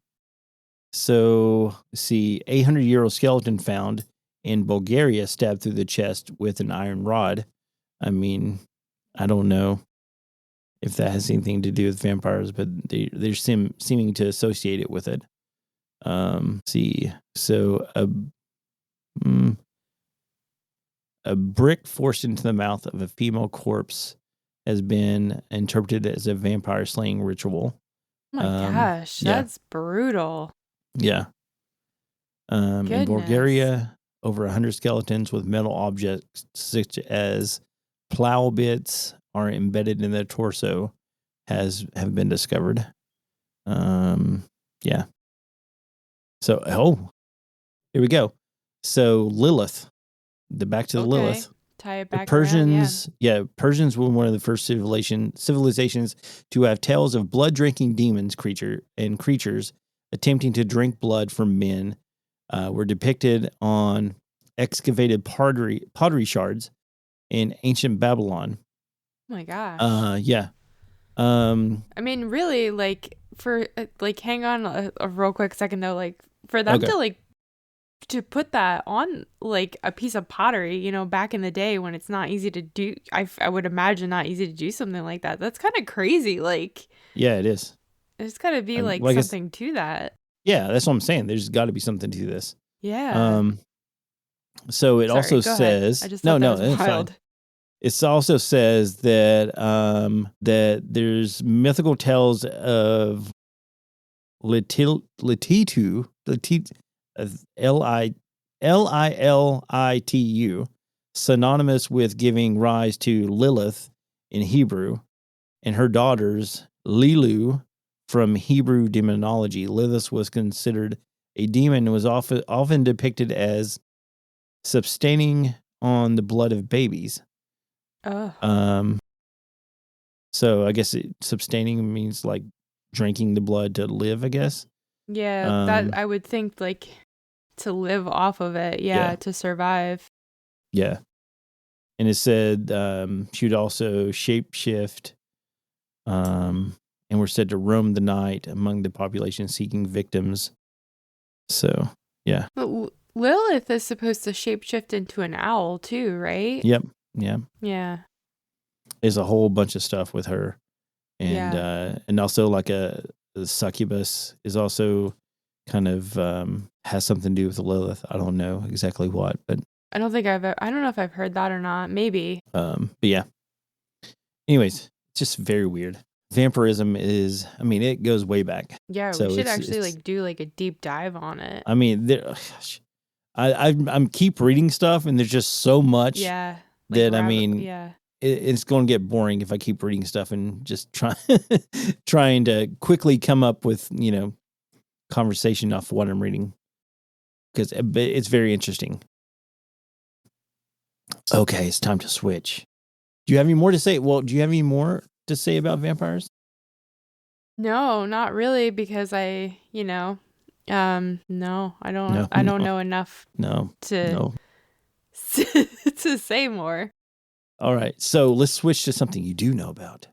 So, see, 800-year-old skeleton found in Bulgaria stabbed through the chest with an iron rod. I mean, I don't know if that has anything to do with vampires, but they're seeming to associate it with it. See, so a brick forced into the mouth of a female corpse has been interpreted as a vampire slaying ritual. Oh my gosh, that's brutal. Yeah. In Bulgaria, over 100 skeletons with metal objects such as plow bits are embedded in the torso have been discovered. Yeah. So, here we go. So Lilith, back to the Lilith. Tie it back Persians, around, Persians were one of the first civilizations to have tales of blood-drinking demons creatures attempting to drink blood from men. Were depicted on excavated pottery shards in ancient Babylon. Oh my gosh. Yeah. I mean, really, like, for hang on a real quick second though, like, for them to put that on like a piece of pottery, back in the day when it's not easy to do, I would imagine not easy to do something like that. That's kind of crazy. Like, yeah, it is. There's got to be something to that. Yeah, that's what I'm saying. There's got to be something to this. Yeah. So it also says, I just thought that was wild. It also says that that there's mythical tales of Lititu, Lilitu, synonymous with giving rise to Lilith in Hebrew, and her daughters Lilu from Hebrew demonology. Lilith was considered a demon and was often depicted as subsisting on the blood of babies. Oh. So I guess subsisting means like drinking the blood to live, I guess. Yeah, that I would think, like, to live off of it, to survive. Yeah. And it said she would also shapeshift and were said to roam the night among the population seeking victims. So, yeah. But Lilith is supposed to shapeshift into an owl too, right? Yep. Yeah. Yeah. There's a whole bunch of stuff with her. And and also like a succubus is also kind of has something to do with Lilith. I don't know exactly what, but I don't know if I've heard that or not. Maybe. But yeah. Anyways, it's just very weird. Vampirism is, I mean, it goes way back. Yeah, so we should actually like do like a deep dive on it. I mean, I'm keep reading stuff, and there's just so much. Yeah. That I mean, it's going to get boring if I keep reading stuff and just trying to quickly come up with conversation off what I'm reading, because it's very interesting. Okay, it's time to switch. Do you have any more to say? Well, do you have any more to say about vampires? No, not really, because no, I don't. I don't know enough. To say more. All right, so let's switch to something you do know about.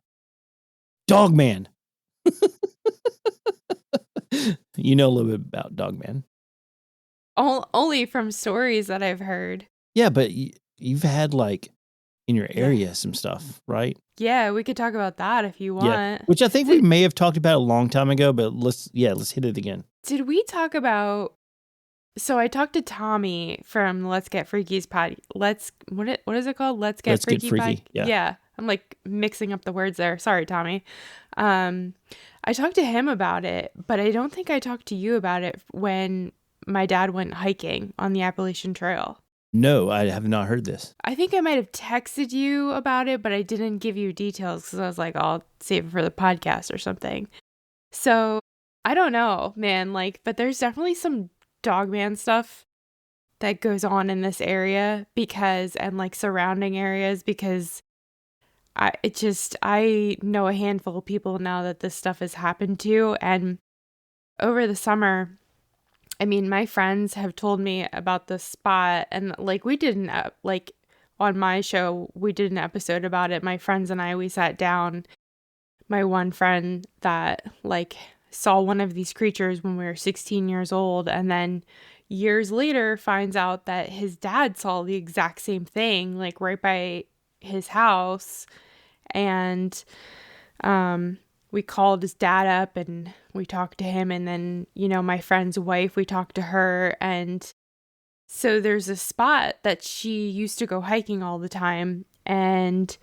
Dogman. You know a little bit about Dogman. Only from stories that I've heard. Yeah, but you've had like in your Yeah. area some stuff, right? Yeah, we could talk about that if you want. Yeah, which I think we may have talked about a long time ago, but let's hit it again. Did we talk about? So I talked to Tommy from Let's Get Freaky's pod. What is it called? Let's Get Freaky. Yeah, I'm like mixing up the words there. Sorry, Tommy. I talked to him about it, but I don't think I talked to you about it when my dad went hiking on the Appalachian Trail. No, I have not heard this. I think I might have texted you about it, but I didn't give you details because I was like, I'll save it for the podcast or something. So I don't know, man. Like, but there's definitely some Dogman stuff that goes on in this area and like surrounding areas because I know a handful of people now that this stuff has happened to. And over the summer, I mean, my friends have told me about the spot, and like we did on my show, we did an episode about it. My friends and I, we sat down. My one friend that like saw one of these creatures when we were 16 years old, and then years later finds out that his dad saw the exact same thing, like right by his house. And we called his dad up and we talked to him, and then, you know, my friend's wife, we talked to her. And so there's a spot that she used to go hiking all the time, and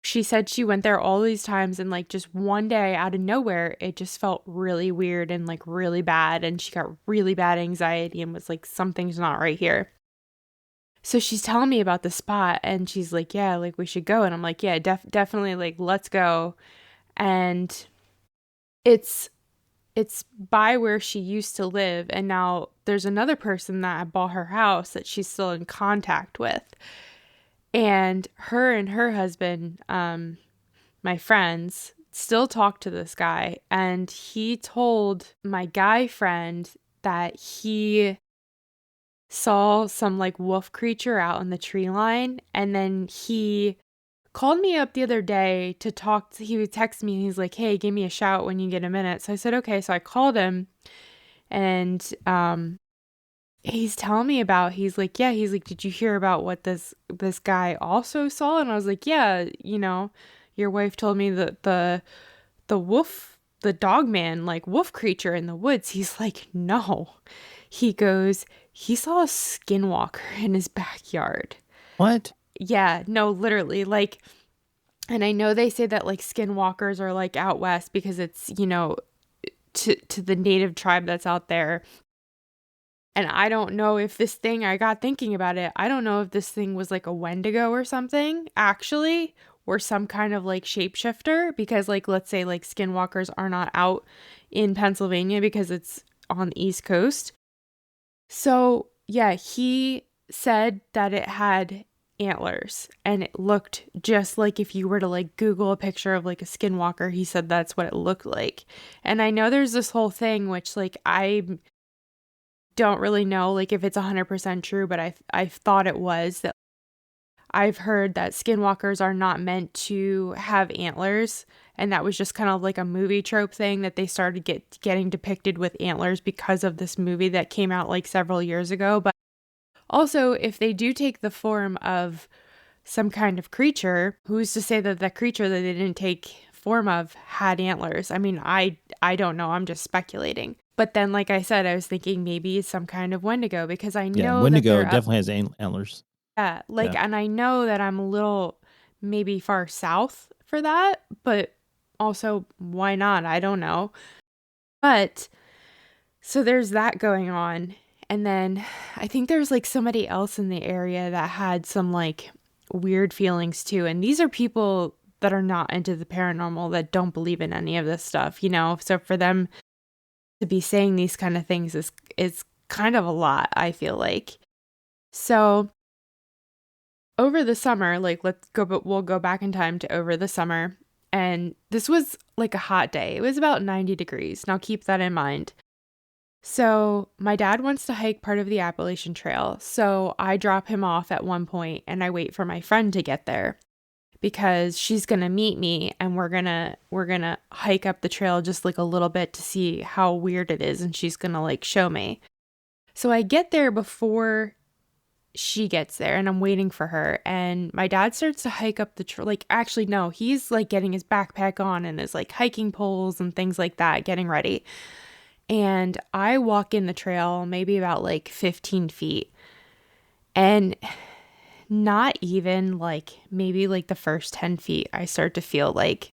she said she went there all these times, and like just one day out of nowhere, it just felt really weird and like really bad, and she got really bad anxiety and was like, something's not right here. So she's telling me about the spot, and she's like, yeah, like we should go. And I'm like, yeah, definitely, like, let's go. And it's by where she used to live, and now there's another person that bought her house that she's still in contact with. And her husband, my friends, still talk to this guy, and he told my guy friend that he saw some like wolf creature out in the tree line, and then he called me up the other day to talk. He would text me and he's like, hey, give me a shout when you get a minute. So I said, okay. So I called him, and he's telling me about, he's like, did you hear about what this guy also saw? And I was like, yeah, you know, your wife told me that the wolf, the dog man, like wolf creature in the woods. He's like, no. He goes, he saw a skinwalker in his backyard. What? Yeah, no, literally, like, and I know they say that like skinwalkers are like out west because it's, you know, to the native tribe that's out there. And I don't know if this thing, I got thinking about it, I don't know if this thing was like a Wendigo or something, actually, or some kind of like shapeshifter, because like, let's say like skinwalkers are not out in Pennsylvania because it's on the East Coast. So yeah, he said that it had antlers, and it looked just like, if you were to like Google a picture of like a skinwalker, he said that's what it looked like. And I know there's this whole thing, which like I don't really know like if it's 100% true, but I thought it was, that I've heard that skinwalkers are not meant to have antlers, and that was just kind of like a movie trope thing that they started getting depicted with antlers because of this movie that came out like several years ago. But also, if they do take the form of some kind of creature, who's to say that the creature that they didn't take form of had antlers? I mean, I don't know. I'm just speculating. But then, like I said, I was thinking maybe it's some kind of Wendigo, because I know Wendigo definitely has antlers. Yeah, like, yeah. And I know that I'm a little maybe far south for that, but also why not? I don't know. But so there's that going on. And then I think there's like somebody else in the area that had some like weird feelings too. And these are people that are not into the paranormal, that don't believe in any of this stuff, you know? So for them to be saying these kind of things is kind of a lot, I feel like. So over the summer, like we'll go back in time to over the summer. And this was like a hot day. It was about 90 degrees. Now keep that in mind. So my dad wants to hike part of the Appalachian Trail. So I drop him off at one point and I wait for my friend to get there. because she's going to meet me and we're going to hike up the trail just like a little bit to see how weird it is, and she's going to like show me. So I get there before she gets there and I'm waiting for her, and my dad starts to hike up the trail. Like, actually, no, he's like getting his backpack on and his like hiking poles and things like that, getting ready. And I walk in the trail maybe about like 15 feet, and not even like maybe like the first 10 feet, I start to feel like,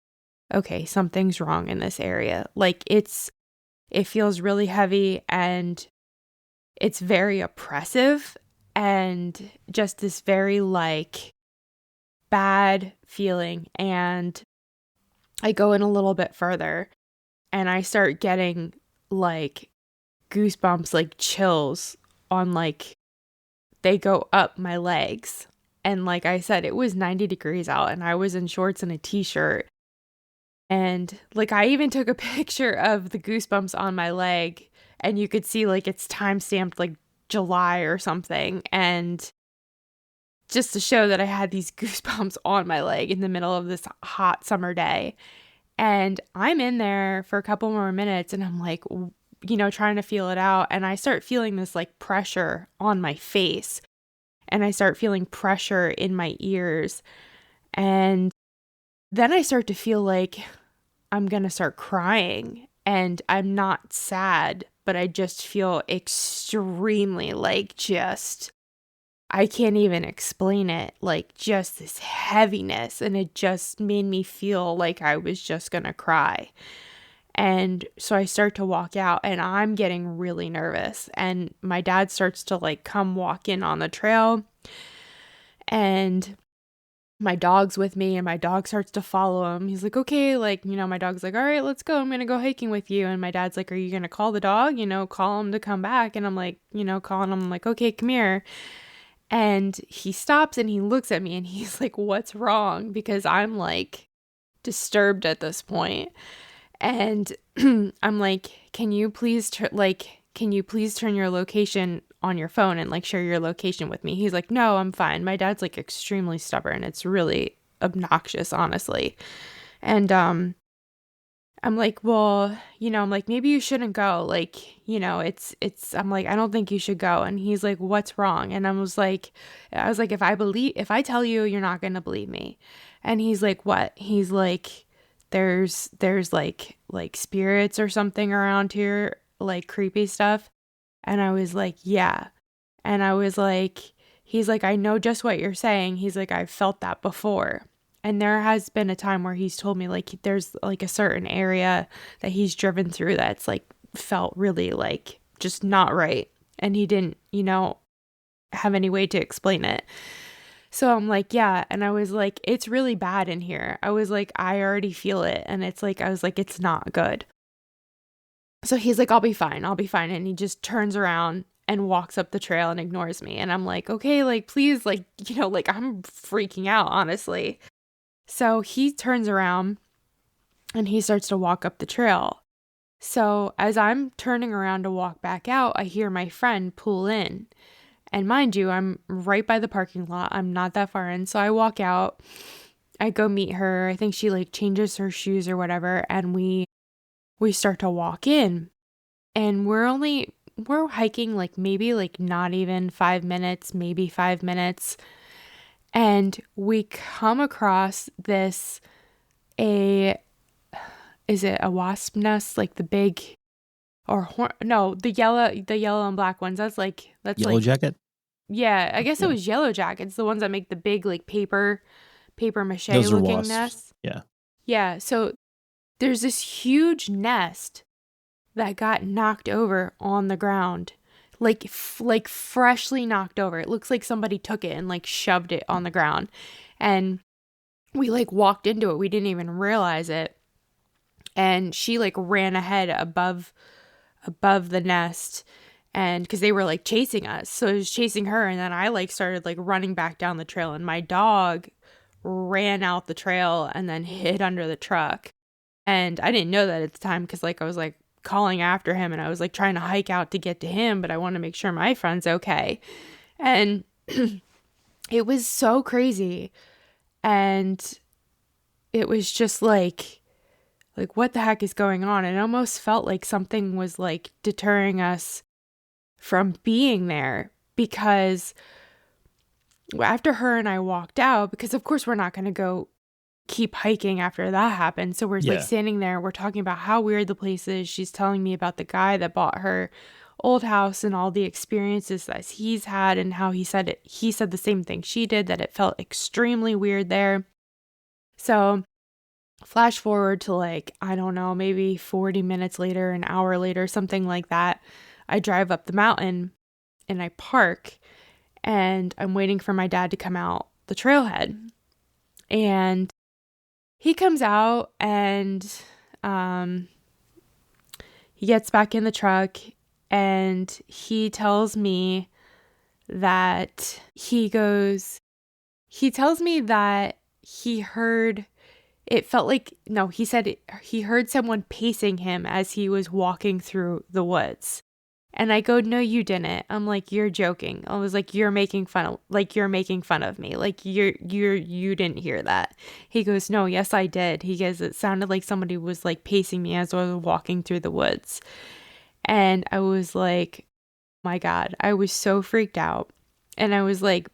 okay, something's wrong in this area. Like it feels really heavy and it's very oppressive, and just this very like bad feeling. And I go in a little bit further and I start getting like goosebumps, like chills on like, they go up my legs. And like I said, it was 90 degrees out and I was in shorts and a t-shirt. And like I even took a picture of the goosebumps on my leg, and you could see like it's time-stamped like July or something. And just to show that I had these goosebumps on my leg in the middle of this hot summer day. And I'm in there for a couple more minutes and I'm like, trying to feel it out. And I start feeling this like pressure on my face, and I start feeling pressure in my ears. And then I start to feel like I'm going to start crying, and I'm not sad, but I just feel extremely like I can't even explain it, like just this heaviness, and it just made me feel like I was just going to cry. And so I start to walk out and I'm getting really nervous, and my dad starts to like come walk in on the trail, and my dog's with me, and my dog starts to follow him. He's like, okay, like, my dog's like, all right, let's go. I'm going to go hiking with you. And my dad's like, are you going to call the dog? Call him to come back. And I'm like, calling him, I'm like, okay, come here. And he stops and he looks at me and he's like, what's wrong? Because I'm like disturbed at this point. And I'm like, can you please turn your location on your phone and like share your location with me? He's like, no, I'm fine. My dad's like extremely stubborn. It's really obnoxious, honestly. And I'm like, well, I'm like, maybe you shouldn't go. Like, I'm like, I don't think you should go. And he's like, what's wrong? And I was like, if I tell you, you're not going to believe me. And he's like, what? He's like, there's like spirits or something around here, like creepy stuff. And I was like, yeah. And I was like, he's like, I know just what you're saying. He's like, I've felt that before. And there has been a time where he's told me like there's like a certain area that he's driven through that's like felt really like just not right. And he didn't, have any way to explain it. So I'm like, yeah. And I was like, it's really bad in here. I was like, I already feel it. And it's like, I was like, it's not good. So he's like, I'll be fine. And he just turns around and walks up the trail and ignores me. And I'm like, okay, like, please, like, like I'm freaking out, honestly. So he turns around and he starts to walk up the trail. So as I'm turning around to walk back out, I hear my friend pull in. And mind you, I'm right by the parking lot. I'm not that far in. So I walk out. I go meet her. I think she like changes her shoes or whatever. And we start to walk in. And we're hiking like maybe like not even 5 minutes, maybe 5 minutes. And we come across is it a wasp nest? Like the big, the yellow and black ones. That's Yellow jacket? Yeah, I guess it was yellow jackets, the ones that make the big like paper mache Those looking are wasps. nests. Yeah. Yeah, so there's this huge nest that got knocked over on the ground. Like freshly knocked over. It looks like somebody took it and like shoved it on the ground. And we like walked into it. We didn't even realize it. And she like ran ahead above the nest, and because they were like chasing us. So it was chasing her, and then I like started like running back down the trail, and my dog ran out the trail and then hid under the truck. And I didn't know that at the time because like I was like calling after him and I was like trying to hike out to get to him, but I want to make sure my friend's okay. And it was so crazy. And it was just like what the heck is going on? It almost felt like something was like deterring us from being there, because after her and I walked out, because of course we're not going to go keep hiking after that happened. So we're like standing there, we're talking about how weird the place is. She's telling me about the guy that bought her old house and all the experiences that he's had, and how he said the same thing she did, that it felt extremely weird there. So flash forward to like, I don't know, maybe 40 minutes later, an hour later, something like that. I drive up the mountain and I park, and I'm waiting for my dad to come out the trailhead. And he comes out, and he gets back in the truck, and he tells me that he tells me that he heard, it felt like, no, he said he heard someone pacing him as he was walking through the woods. And I go, no, you didn't. I'm like, you're joking. I was like, you're making fun of me. Like you didn't hear that. He goes, no, yes, I did. He goes, it sounded like somebody was like pacing me as I was walking through the woods. And I was like, my God, I was so freaked out. And I was like,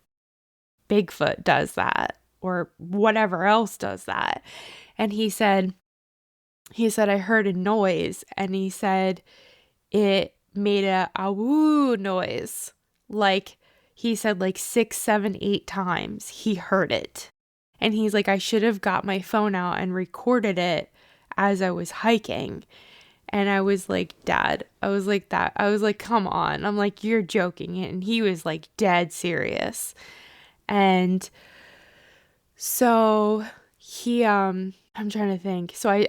Bigfoot does that, or whatever else does that. And he said, I heard a noise, and he said it made a woo noise. Like, he said like 6, 7, 8 times he heard it. And he's like, I should have got my phone out and recorded it as I was hiking. And I was like, Dad, I was like, come on. I'm like, you're joking. And he was like dead serious. And so he, I'm trying to think. So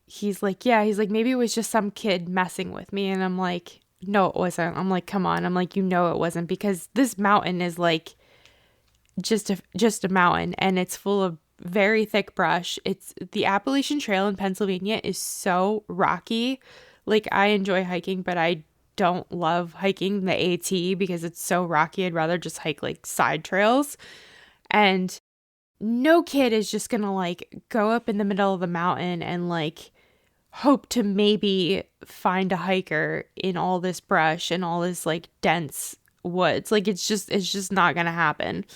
he's like, yeah, he's like, maybe it was just some kid messing with me. And I'm like, no, it wasn't. I'm like, come on. I'm like, you know, it wasn't, because this mountain is like just a mountain, and it's full of very thick brush. It's the Appalachian Trail in Pennsylvania is so rocky. Like, I enjoy hiking, but I don't love hiking the AT because it's so rocky. I'd rather just hike like side trails. And no kid is just gonna like go up in the middle of the mountain and like hope to maybe find a hiker in all this brush and all this like dense woods. Like, it's just not gonna happen.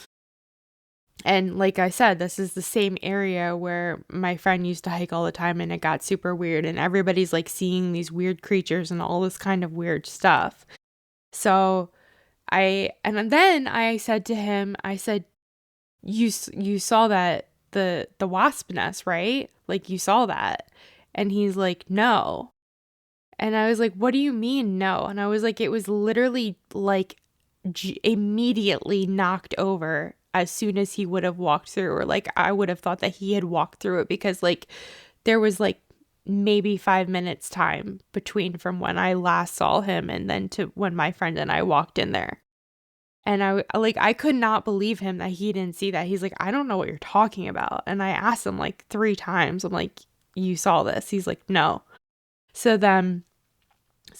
And like I said, this is the same area where my friend used to hike all the time, and it got super weird, and everybody's like seeing these weird creatures and all this kind of weird stuff. So and then I said to him, I said, you saw that the wasp nest, right? Like, you saw that. And he's like, no. And I was like, what do you mean no? And I was like, it was literally like immediately knocked over as soon as he would have walked through, or like I would have thought that he had walked through it, because like there was like maybe 5 minutes time between from when I last saw him and then to when my friend and I walked in there. And I could not believe him that he didn't see that. He's like, I don't know what you're talking about. And I asked him like 3 times. I'm like, you saw this? He's like, no. So then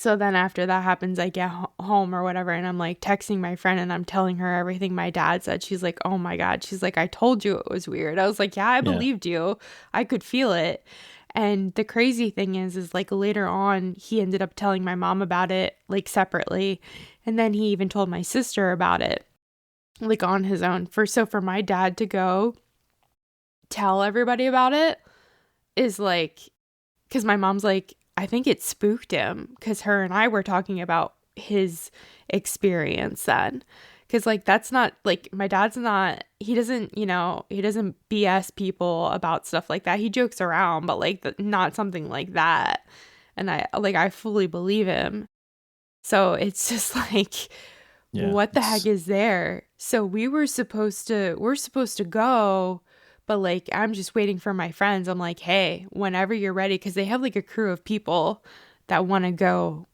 after that happens, I get home or whatever, and I'm like texting my friend, and I'm telling her everything my dad said. She's like, oh my God. She's like, I told you it was weird. I was like, yeah, I believed you. I could feel it. And the crazy thing is like later on, he ended up telling my mom about it like separately. And then he even told my sister about it, like on his own. For my dad to go tell everybody about it is like, because my mom's like, I think it spooked him, because her and I were talking about his experience then. Because like, that's not like, my dad's not, he doesn't BS people about stuff like that. He jokes around, but like not something like that. And I fully believe him. So it's just like, what the heck is there? So we're supposed to go, but like, I'm just waiting for my friends. I'm like, hey, whenever you're ready, because they have like a crew of people that want to go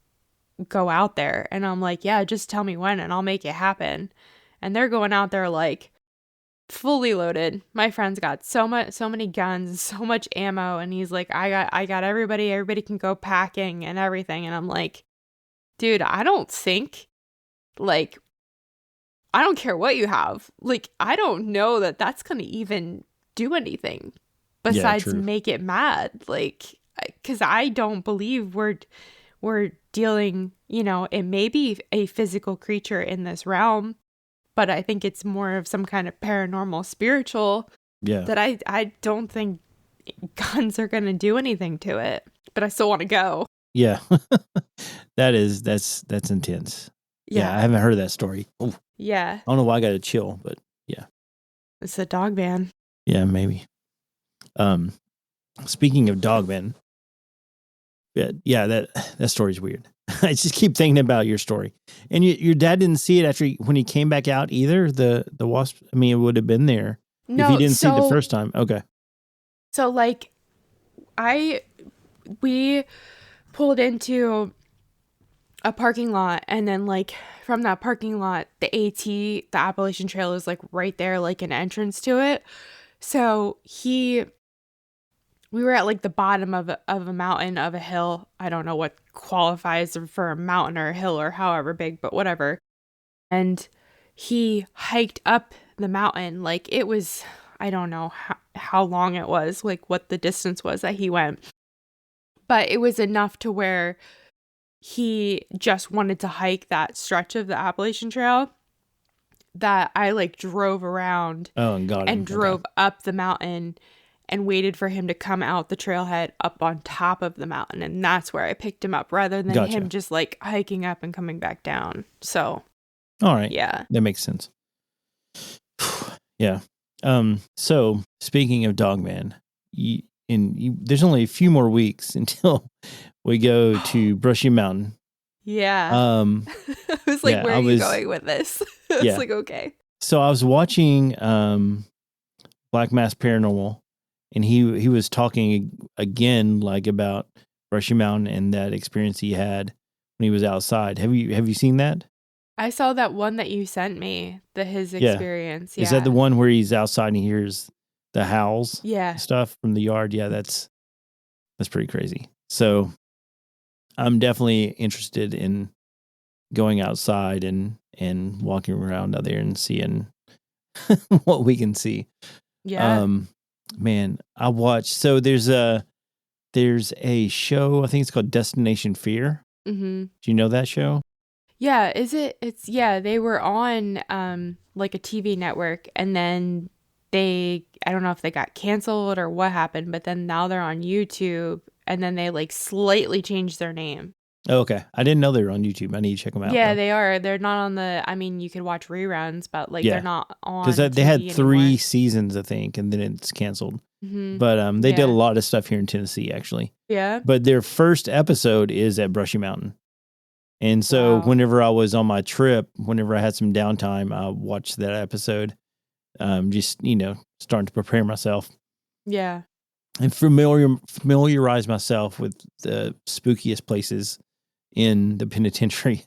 out there. And I'm like, yeah, just tell me when and I'll make it happen. And they're going out there like fully loaded. My friend's got so many guns, so much ammo. And he's like, I got everybody can go packing and everything. And I'm like, dude, I don't think I don't care what you have. Like, I don't know that that's going to even do anything besides true. make it mad. Like, because I don't believe we're dealing, it may be a physical creature in this realm, but I think it's more of some kind of paranormal spiritual that I don't think guns are going to do anything to it, but I still want to go. Yeah. That's intense. Yeah. I haven't heard of that story. Ooh. Yeah. I don't know why I got to chill, but yeah. It's a dog man. Yeah, maybe. Speaking of dog man, that story's weird. I just keep thinking about your story. And your dad didn't see it when he came back out either, the wasp. I mean, it would have been there if he didn't see it the first time. Okay. So like we pulled into a parking lot, and then like from that parking lot, the Appalachian Trail is like right there, like an entrance to it. So we were at like the bottom of a mountain, of a hill. I don't know what qualifies for a mountain or a hill or however big, but whatever. And he hiked up the mountain. Like, it was, I don't know how long it was, like what the distance was that he went. But it was enough to where he just wanted to hike that stretch of the Appalachian Trail that I like drove around and drove up the mountain and waited for him to come out the trailhead up on top of the mountain. And that's where I picked him up rather than him just like hiking up and coming back down. So. All right. Yeah. That makes sense. Yeah. So speaking of Dogman, there's only a few more weeks until we go to Brushy Mountain. Yeah. I was like, where are you going with this? I was like, okay. So I was watching Black Mass Paranormal, and he was talking again like about Brushy Mountain and that experience he had when he was outside. Have you seen that? I saw that one that you sent me, his experience. Yeah. Is that the one where he's outside and he hears the howls? Yeah. Stuff from the yard. Yeah, that's pretty crazy. So I'm definitely interested in going outside and walking around out there and seeing what we can see. Yeah. Man, I watched. So there's a show. I think it's called Destination Fear. Mm-hmm. Do you know that show? Yeah. They were on like a TV network, and then I don't know if they got canceled or what happened, but then now they're on YouTube, and then they like slightly changed their name. Oh, okay. I didn't know they were on YouTube. I need to check them out. Yeah, though. they are. They're not on you could watch reruns, but like they're not on. Because they had 3 anymore. Seasons, I think, and then it's canceled. Mm-hmm. But they did a lot of stuff here in Tennessee, actually. Yeah. But their first episode is at Brushy Mountain. And so whenever I was on my trip, whenever I had some downtime, I watched that episode. Just, starting to prepare myself. Yeah. And familiarize myself with the spookiest places in the penitentiary.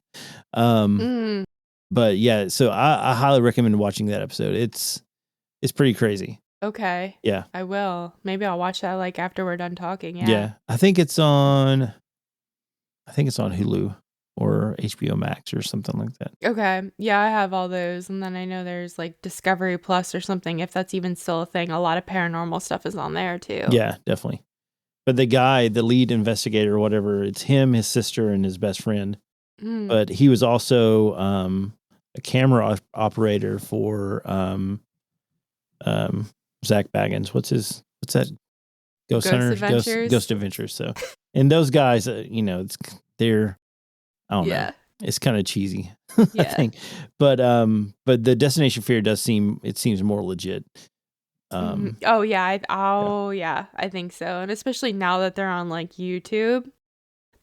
But yeah, so I highly recommend watching that episode. It's pretty crazy. Okay. Yeah. I will. Maybe I'll watch that like after we're done talking. Yeah. Yeah. I think it's on Hulu or HBO Max or something like that. Okay. Yeah, I have all those. And then I know there's like Discovery Plus or something, if that's even still a thing. A lot of paranormal stuff is on there too. Yeah, definitely. But the guy, the lead investigator or whatever, it's him, his sister, and his best friend. But he was also a camera operator for Zach Baggins. What's that? Ghost Hunter? Adventures? Ghost Adventures. So, and those guys, they're, I don't know. It's kind of cheesy, I think. But the Destination Fear seems more legit. Oh yeah, I think so. And especially now that they're on like YouTube,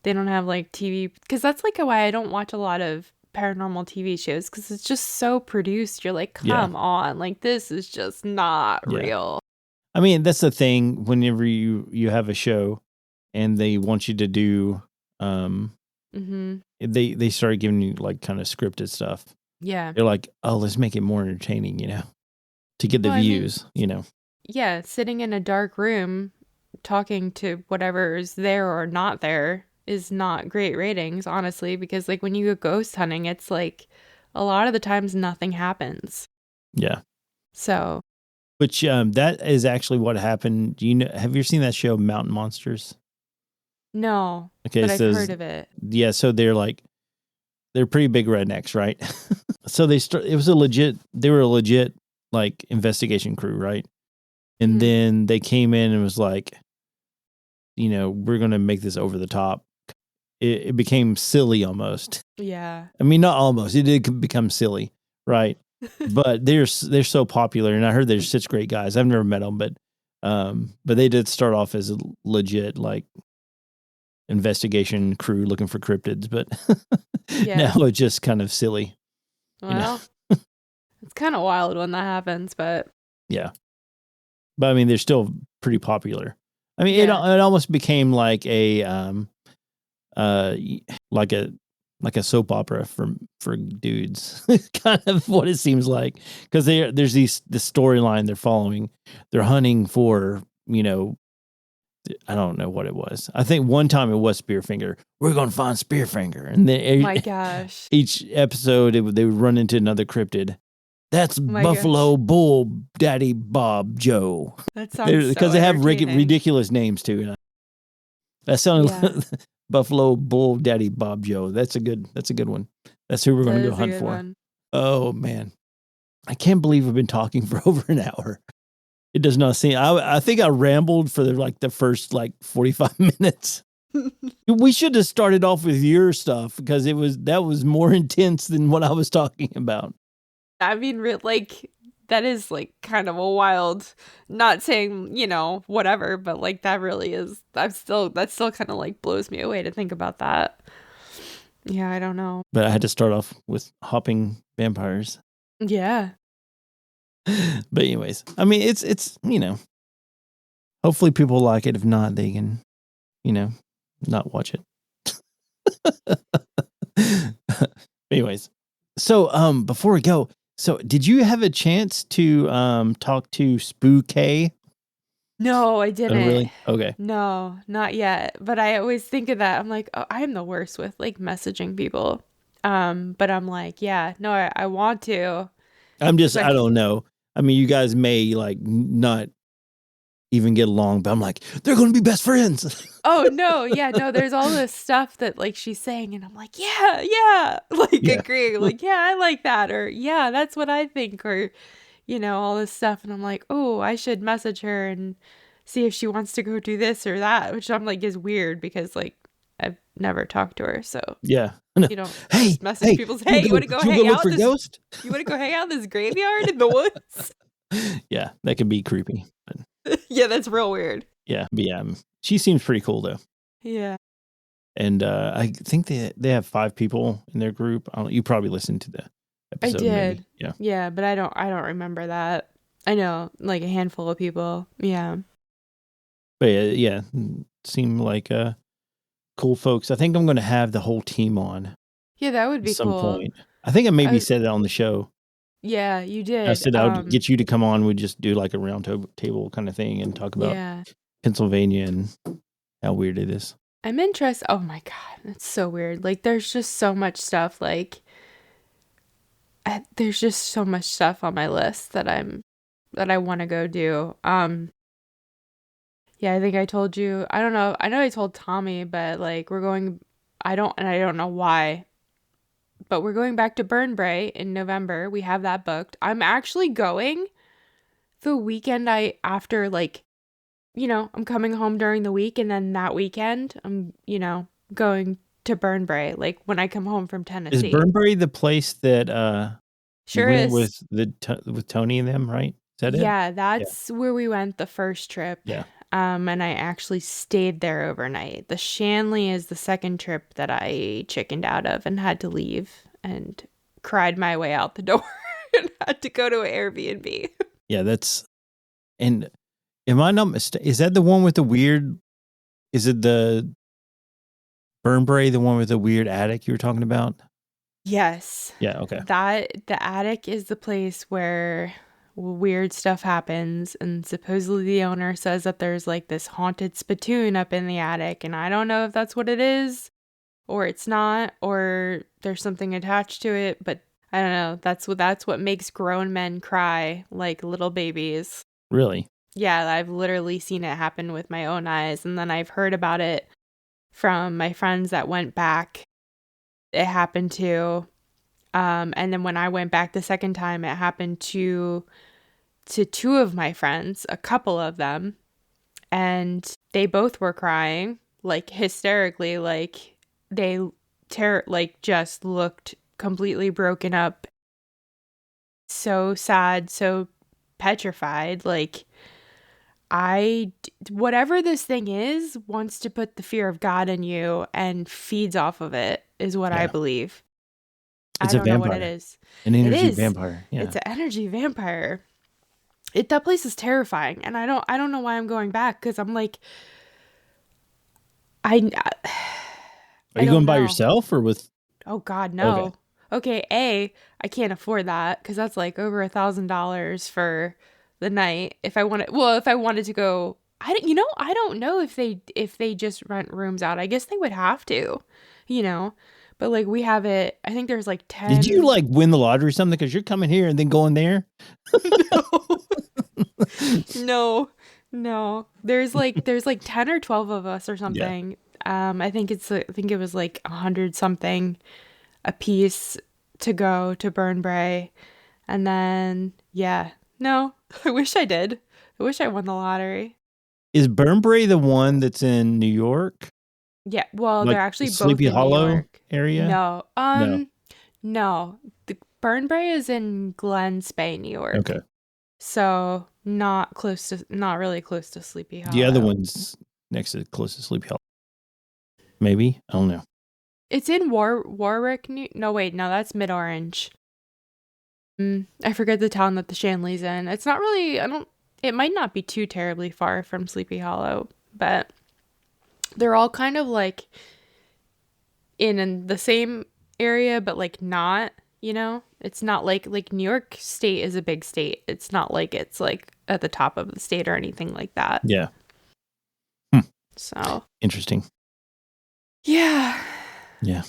they don't have like TV, because that's like why I don't watch a lot of paranormal TV shows, because it's just so produced. You're like, come on, like this is just not real. I mean, that's the thing. Whenever you have a show and they want you to do, they start giving you like kind of scripted stuff. Yeah, they're like, oh, let's make it more entertaining, to get the views, Yeah, sitting in a dark room talking to whatever is there or not there is not great ratings, honestly, because like when you go ghost hunting, it's like a lot of the times nothing happens. Yeah. So Which that is actually what happened. Do you know? Have you seen that show Mountain Monsters? no, Okay, but I've so heard of it. yeah, so they're pretty big rednecks, right? So they were a legit like investigation crew, right? And Mhm. then they came in and was like, we're gonna make this over the top. It became silly almost. Yeah. I mean, not almost. It did become silly, right? But they're so popular, and I heard they're such great guys. I've never met them, but they did start off as a legit like investigation crew looking for cryptids, but Yeah. now it's just kind of silly. Well, it's kind of wild when that happens, but Yeah, but I mean, they're still pretty popular. I mean, it Yeah. almost became like a like a soap opera for dudes. Kind of what it seems like, because there's the storyline they're following. They're hunting for I don't know what it was. I think one time it was Spearfinger. We're going to find Spearfinger, and then my gosh. each episode they would run into another cryptid. That's My Buffalo gosh. Bull Daddy Bob Joe. That sounds so Because they have entertaining. ridiculous names too. That sounded Yeah. like Buffalo Bull Daddy Bob Joe. That's a good one. That's who we're going to That go is a hunt good for. one. Oh man, I can't believe we've been talking for over an hour. It does not seem. I think I rambled for the first 45 minutes. We should have started off with your stuff because that was more intense than what I was talking about. I mean, that is kind of a wild, not saying, whatever, but that really is, that still kind of blows me away to think about that. Yeah, I don't know. But I had to start off with hopping vampires. Yeah. But anyways, I mean, it's hopefully people like it. If not, they can, not watch it. Anyways, so before we go, so did you have a chance to talk to Spooky? No, I didn't. Oh, really? Okay. No, not yet. But I always think of that. I'm like, oh, I am the worst with messaging people. But I'm like, yeah, no, I want to. I don't know. I mean, you guys may not even get along, but I'm like, they're going to be best friends. Oh no, yeah, no, there's all this stuff that she's saying and I'm like, yeah, agreeing, yeah, I like that, or yeah, that's what I think, or all this stuff, and I'm like, oh, I should message her and see if she wants to go do this or that, which I'm like is weird because I've never talked to her, so yeah. you don't just message people, hey, you want to go hang out ghost? You want to go hang out in this graveyard in the woods? Yeah, that could be creepy. But yeah, that's real weird. Yeah, but she seems pretty cool though. Yeah. And I think they have 5 people in their group. You probably listened to the episode. I did. Maybe. Yeah. Yeah, but I don't remember that. I know a handful of people. Yeah. But yeah, seem like cool folks. I think I'm going to have the whole team on. Yeah, that would be at some cool. point. I think I maybe said it on the show. Yeah, you did. I said I would get you to come on. We'd just do like a round table kind of thing and talk about Pennsylvania and how weird it is. I'm interested. Oh my God, it's so weird. There's just so much stuff. There's just so much stuff on my list that I want to go do. Yeah, I think I told you. I don't know. I know I told Tommy, but we're going. I don't know why. But we're going back to Burnbrae in November. We have that booked. I'm actually going the weekend after I'm coming home during the week, and then that weekend I'm, going to Burnbrae, when I come home from Tennessee. Is Burnbrae the place that sure is with Tony and them, right? Is that it? Yeah, that's where we went the first trip. Yeah. And I actually stayed there overnight. The Shanley is the second trip that I chickened out of and had to leave and cried my way out the door and had to go to an Airbnb. Yeah, and am I not mistaken? Is that the one with the weird? Is it the Burnbrae, the one with the weird attic you were talking about? Yes. Yeah. Okay. The attic is the place where weird stuff happens, and supposedly the owner says that there's this haunted spittoon up in the attic, and I don't know if that's what it is or it's not, or there's something attached to it, but I don't know. That's what makes grown men cry like little babies. Really? Yeah, I've literally seen it happen with my own eyes, and then I've heard about it from my friends that went back. It happened to, and then when I went back the second time, it happened to two of my friends, a couple of them, and they both were crying like hysterically, like they like just looked completely broken up, so sad, so petrified, like whatever this thing is wants to put the fear of God in you and feeds off of it is what I Yeah. believe. I It's a don't know what it vampire, is. an It energy is. vampire. Yeah. It's an energy vampire. That place is terrifying, and I don't know why I'm going back because I'm like I Are I you don't going by know. yourself or with? Oh God, Okay. no. Okay, I can't afford that because that's like over $1,000 for the night. If I wanted to go, I don't know if they just rent rooms out. I guess they would have to, you know. But like we have it. I think there's like Did you 10. like win the lottery or something? Because you're coming here and then going there. No, no, no. There's like 10 or 12 of us or Yeah. something. I think it was like 100 something a piece to go to Burnbrae. And then, yeah, no, I wish I did. I wish I won the lottery. Is Burnbrae the one that's in New York, Yeah, well, they're like actually both Sleepy in New Hollow York. area? No, No. no. The Burnbrae is in Glen Spey, New York. Okay. So not really close to Sleepy The other Hollow. one's next to close to Sleepy Hollow. Maybe. I don't know. It's in Warwick, no, wait, no, that's Mid Orange. I forget the town that the Shanley's in. It's not really, it might not be too terribly far from Sleepy Hollow, but they're all kind of like in the same area, but like not, It's not like New York State is a big state. It's not like it's like at the top of the state or anything like that. Yeah. Hmm. So, Interesting. yeah. Yeah.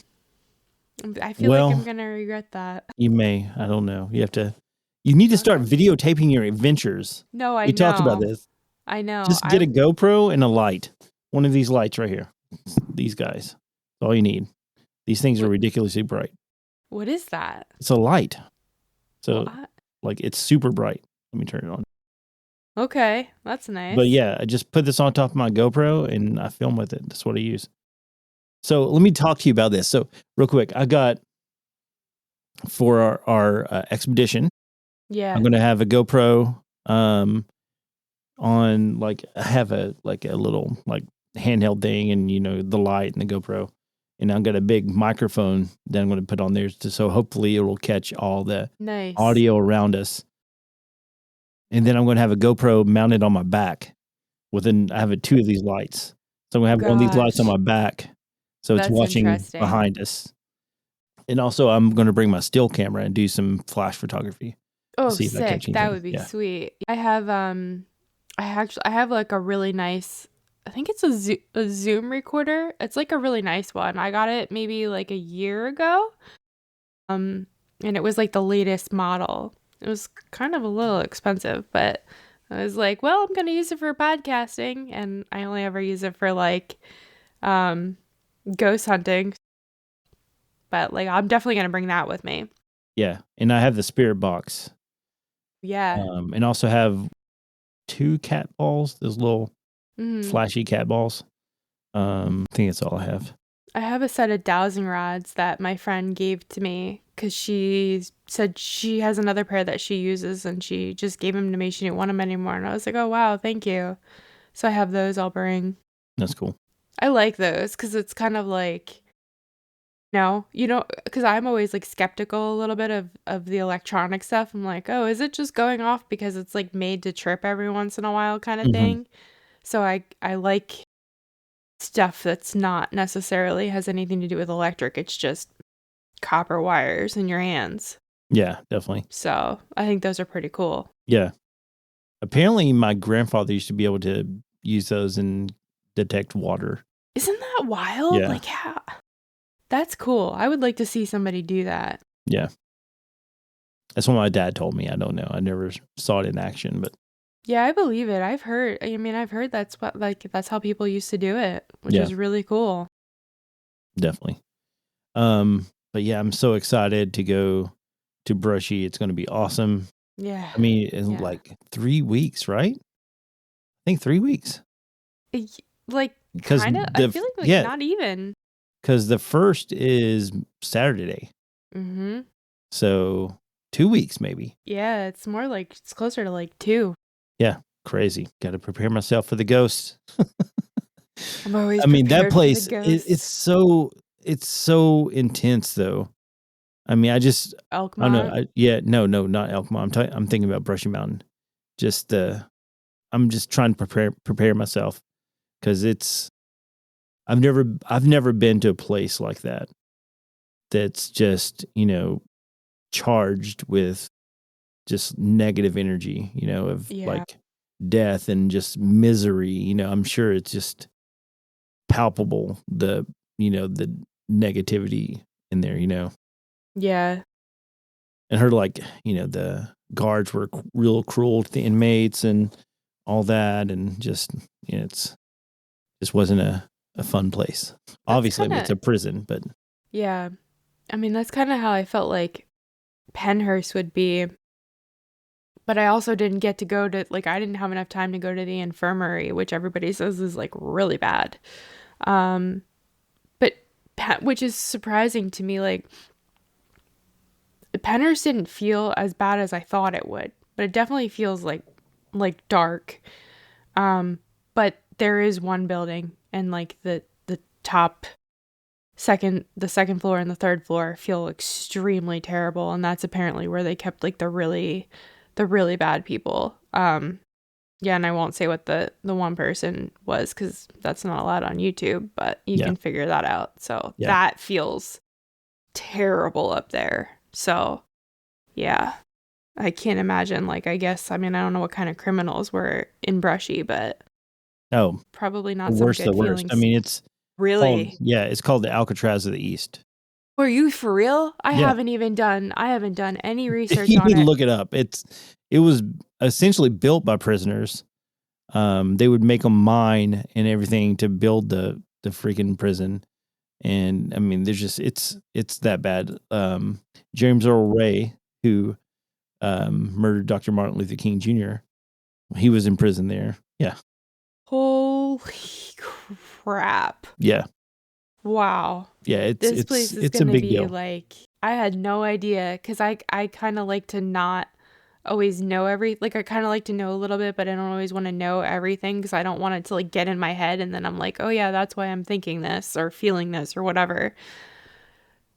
I feel like I'm Well, going to regret that. you may. I don't know. You need to start Okay. videotaping your adventures. No, I We talked about know. this. I know. Just get a GoPro and a light. One of these lights right here. These guys. That's all you need. These things are ridiculously bright. What is that? It's a light. So, Well, like, it's super bright. Let me turn it on. okay, that's nice. But yeah, I just put this on top of my GoPro and I film with it. That's what I use. So let me talk to you about this. So real quick, I got for our expedition, Yeah. I'm going to have a GoPro on, like, I have a little like handheld thing and, the light and the GoPro. And I've got a big microphone that I'm going to put on there so hopefully it will catch all the Nice. audio around us. And then I'm going to have a GoPro mounted on my back. I have two of these lights. So I'm going to have one of these lights on Gosh. my back. So it's That's watching interesting. behind us. And also I'm going to bring my still camera and do some flash photography. Oh, See if I catch sick. That anything. would be Yeah. sweet. I have like a really nice, I think it's a Zoom recorder. It's like a really nice one. I got it maybe like a year ago. And it was like the latest model. It was kind of a little expensive, but I was like, well, I'm going to use it for podcasting, and I only ever use it for like ghost hunting. But like I'm definitely going to bring that with me. Yeah. And I have the spirit box. Yeah. And also have 2 cat balls, those little flashy cat balls. I think that's all I have. I have a set of dowsing rods that my friend gave to me because she said she has another pair that she uses, and she just gave them to me. She didn't want them anymore. And I was like, oh, wow, thank you. So I have those I'll bring. That's cool. I like those because it's kind of like, because I'm always like skeptical a little bit of the electronic stuff. I'm like, oh, is it just going off because it's like made to trip every once in a while kind of thing? So I like stuff that's not necessarily has anything to do with electric. It's just copper wires in your hands. Yeah, definitely. So I think those are pretty cool. Yeah. Apparently my grandfather used to be able to use those and detect water. Isn't that wild? Yeah. Like how? That's cool. I would like to see somebody do that. Yeah. That's what my dad told me. I don't know. I never saw it in action, but Yeah, I believe it. I've heard that's what, like, that's how people used to do it, which yeah, is really cool. definitely. But yeah, I'm so excited to go to Brushy. It's going to be awesome. Yeah. I mean, in Yeah. like 3 weeks, right? I think 3 weeks. Like, Because kind of, I feel like not even. because the first is Saturday. Mm-hmm. So 2 weeks maybe. Yeah, it's more like, it's closer to like 2. Yeah, crazy. Got to prepare myself for the ghosts. I'm always I mean, that prepared for the place ghosts. it's so intense though. I mean, I don't know. Elkmont. No, not Elkmont. I'm thinking about Brushy Mountain. Just I'm just trying to prepare myself because I've never been to a place like that. That's just, charged with just negative energy, of Yeah. like death and just misery. I'm sure it's just palpable, the negativity in there, Yeah. and her, like, the guards were real cruel to the inmates and all that. And just, it's just wasn't a fun place. That's Obviously, I mean, kind it's of, a prison, but yeah. I mean, that's kind of how I felt like Penhurst would be. But I also didn't get to go to, like, I didn't have enough time to go to the infirmary, which everybody says is like really bad. Um, but which is surprising to me. Like, Penhurst didn't feel as bad as I thought it would, but it definitely feels like dark. But there is one building, and like the top the second floor and the third floor feel extremely terrible, and that's apparently where they kept like the really bad people. Yeah, and I won't say what the one person was because that's not allowed on YouTube, but you yeah, can figure that out. So yeah, that feels terrible up there. So yeah, I can't imagine. Like, I guess, I mean, I don't know what kind of criminals were in Brushy, but oh, probably the not some worst, good the worst. I feelings. mean, it's Really? it's called the Alcatraz of the East. Were you for real? I Yeah. haven't done any research You on need to it. look it up. It was essentially built by prisoners. They would make them mine and everything to build the freaking prison. And I mean, there's just it's that bad. James Earl Ray, who murdered Dr. Martin Luther King Jr., he was in prison there. Yeah, Holy crap. yeah, Wow. yeah. This place is It's a going to big be deal. like, I had no idea because I kind of like to not always know like, I kind of like to know a little bit, but I don't always want to know everything because I don't want it to like get in my head and then I'm like, oh yeah, that's why I'm thinking this or feeling this or whatever.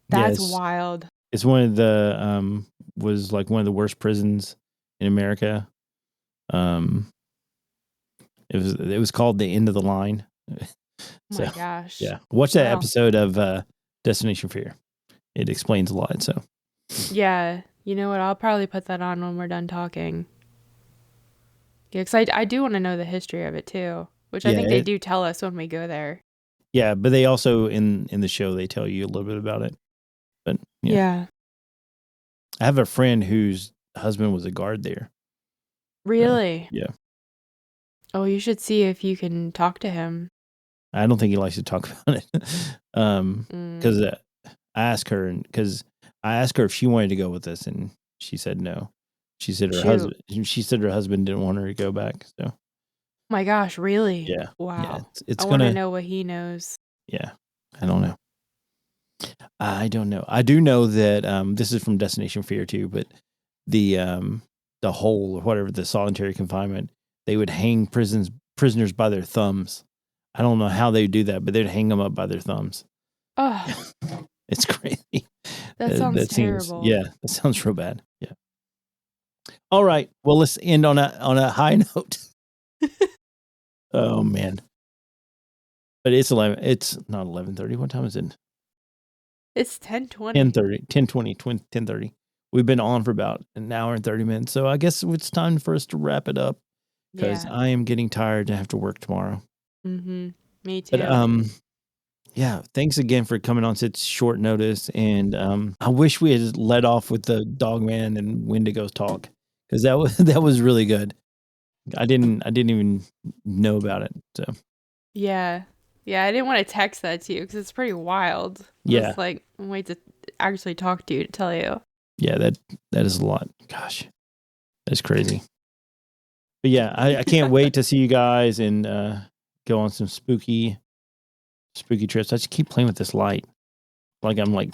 That's Yes, wild. it's one of the was like one of the worst prisons in America. Um, it was called The End of the Line. Oh So my gosh. yeah, watch that Wow. episode of Destination Fear. It explains a lot. So Yeah. You know what? I'll probably put that on when we're done talking. Yeah, because I do want to know the history of it too, which I think they do tell us when we go there. yeah, but they also in the show they tell you a little bit about it. But Yeah. I have a friend whose husband was a guard there. Really? Yeah. Oh, you should see if you can talk to him. I don't think he likes to talk about it. Because Mm. I asked her if she wanted to go with us, and she said no. She said her husband didn't want her to go back. So My gosh, really? yeah, Wow. it's I want to gonna. know what he knows. Yeah, I don't know. I don't know. I do know that this is from Destination Fear too, but the hole or whatever, the solitary confinement, they would hang prisoners by their thumbs. I don't know how they do that, but they'd hang them up by their thumbs. Oh, It's crazy. that sounds Seems, terrible. yeah, that sounds real bad. Yeah. All right. Well, let's end on a high note. Oh man. But it's 11. It's not 11:30. What time is it? It's 10:20. 10:30. 10:20. 10:30. We've been on for about an hour and 30 minutes. So I guess it's time for us to wrap it up because Yeah. I am getting tired and have to work tomorrow. Mm-hmm. Me too. But Yeah, thanks again for coming on such short notice. And I wish we had let off with the Dogman and Wendigos talk, because that was really good. I didn't even know about it. So Yeah. Yeah, I didn't want to text that to you because it's pretty wild. Yeah. It's like, wait to actually talk to you to tell you. yeah, that is a lot. Gosh, that's crazy. But yeah, I can't wait to see you guys and go on some spooky trips. I just keep playing with this light. Like I'm like,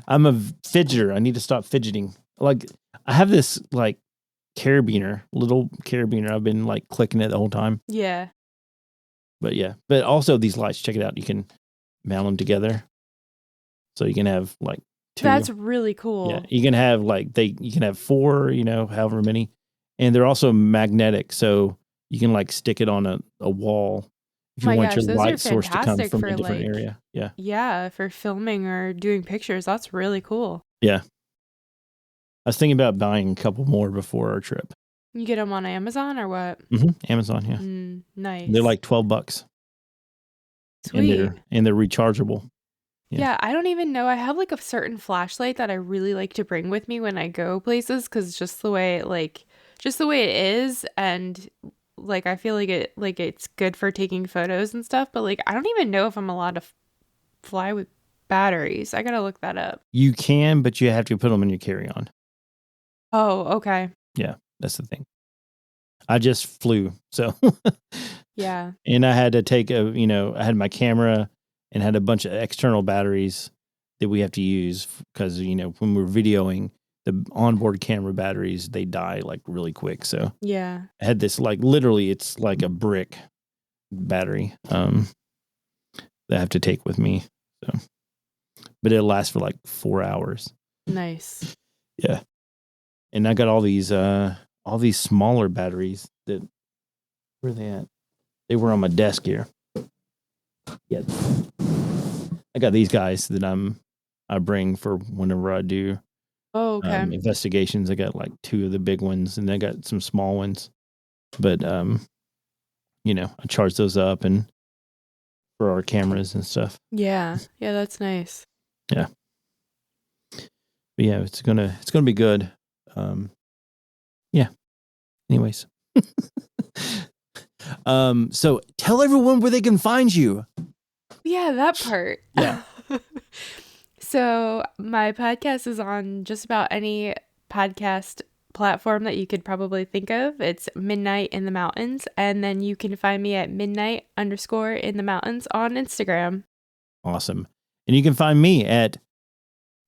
I'm a fidgeter. I need to stop fidgeting. Like I have this like little carabiner. I've been like clicking it the whole time. Yeah. But yeah, but also these lights, check it out. You can mount them together. So you can have like 2. That's really cool. Yeah, you can have you can have 4, however many. And they're also magnetic. So you can like stick it on a wall if you My want gosh, your those are light source to come fantastic from for, a different like- area. Yeah. Yeah, for filming or doing pictures. That's really cool. Yeah. I was thinking about buying a couple more before our trip. You get them on Amazon or what? Amazon, yeah. Nice. They're like $12. Sweet. And they're rechargeable. Yeah, I don't even know. I have like a certain flashlight that I really like to bring with me when I go places because just the way it is, and like I feel like it's good for taking photos and stuff. But like I don't even know if I'm allowed to fly with batteries. I gotta look that up. You can, but you have to put them in your carry-on. Oh, okay. Yeah, that's the thing. I just flew, so Yeah. and I had to take I had my camera and had a bunch of external batteries that we have to use because when we're videoing, the onboard camera batteries, they die like really quick. So Yeah. I had this like literally it's like a brick battery that I have to take with me. So but it'll last for like 4 hours. Nice. Yeah. And I got all these smaller batteries that where are they at? They were on my desk here. Yeah. I got these guys that I bring for whenever I do Oh, okay. investigations. I got like 2 of the big ones and I got some small ones. But I charge those up and for our cameras and stuff. Yeah. Yeah, that's nice. Yeah. But yeah, it's gonna be good. Yeah. Anyways. So tell everyone where they can find you. Yeah, that part. Yeah. So my podcast is on just about any podcast platform that you could probably think of. It's Midnight in the Mountains. And then you can find me at midnight_in the mountains on Instagram. Awesome. And you can find me at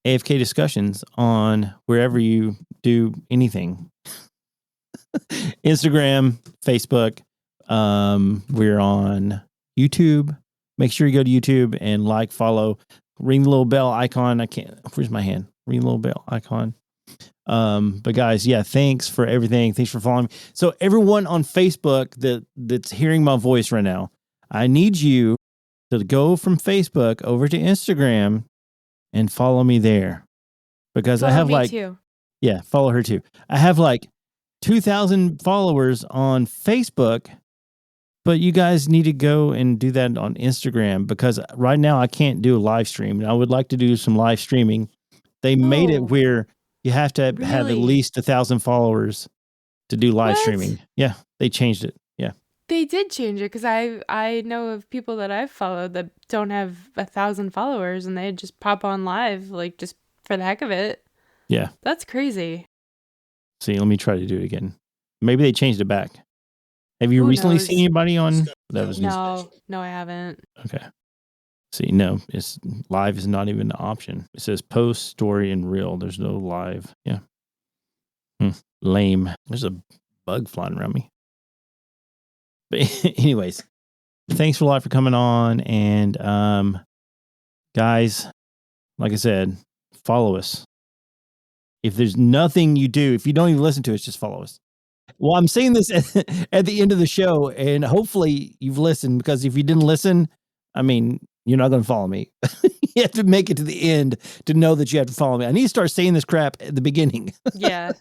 AFK Discussions on wherever you do anything. Instagram, Facebook. We're on YouTube. Make sure you go to YouTube and like, follow, ring the little bell icon. Where's my hand? Ring the little bell icon. But guys, yeah, thanks for everything. Thanks for following me. So everyone on Facebook that's hearing my voice right now, I need you to go from Facebook over to Instagram and follow me there because I have follow her too. I have like 2,000 followers on Facebook, but you guys need to go and do that on Instagram because right now I can't do a live stream and I would like to do some live streaming. They made it where you have to have at least 1,000 followers to do live streaming. Yeah, they changed it. Yeah. They did change it because I know of people that I've followed that don't have 1,000 followers and they just pop on live like just for the heck of it. Yeah. That's crazy. See, let me try to do it again. Maybe they changed it back. Have you Who recently knows? seen anybody on? No, I haven't. Okay. See, no, it's live is not even an option. It says post, story, and reel. There's no live. Yeah. Lame. There's a bug flying around me. But anyways, thanks a lot for coming on. And guys, like I said, follow us. If there's nothing you do, if you don't even listen to us, just follow us. Well, I'm saying this at the end of the show, and hopefully you've listened, because if you didn't listen, I mean, you're not going to follow me. You have to make it to the end to know that you have to follow me. I need to start saying this crap at the beginning. Yeah.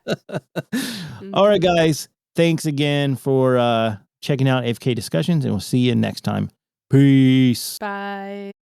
All right, guys. Thanks again for checking out AFK Discussions, and we'll see you next time. Peace. Bye.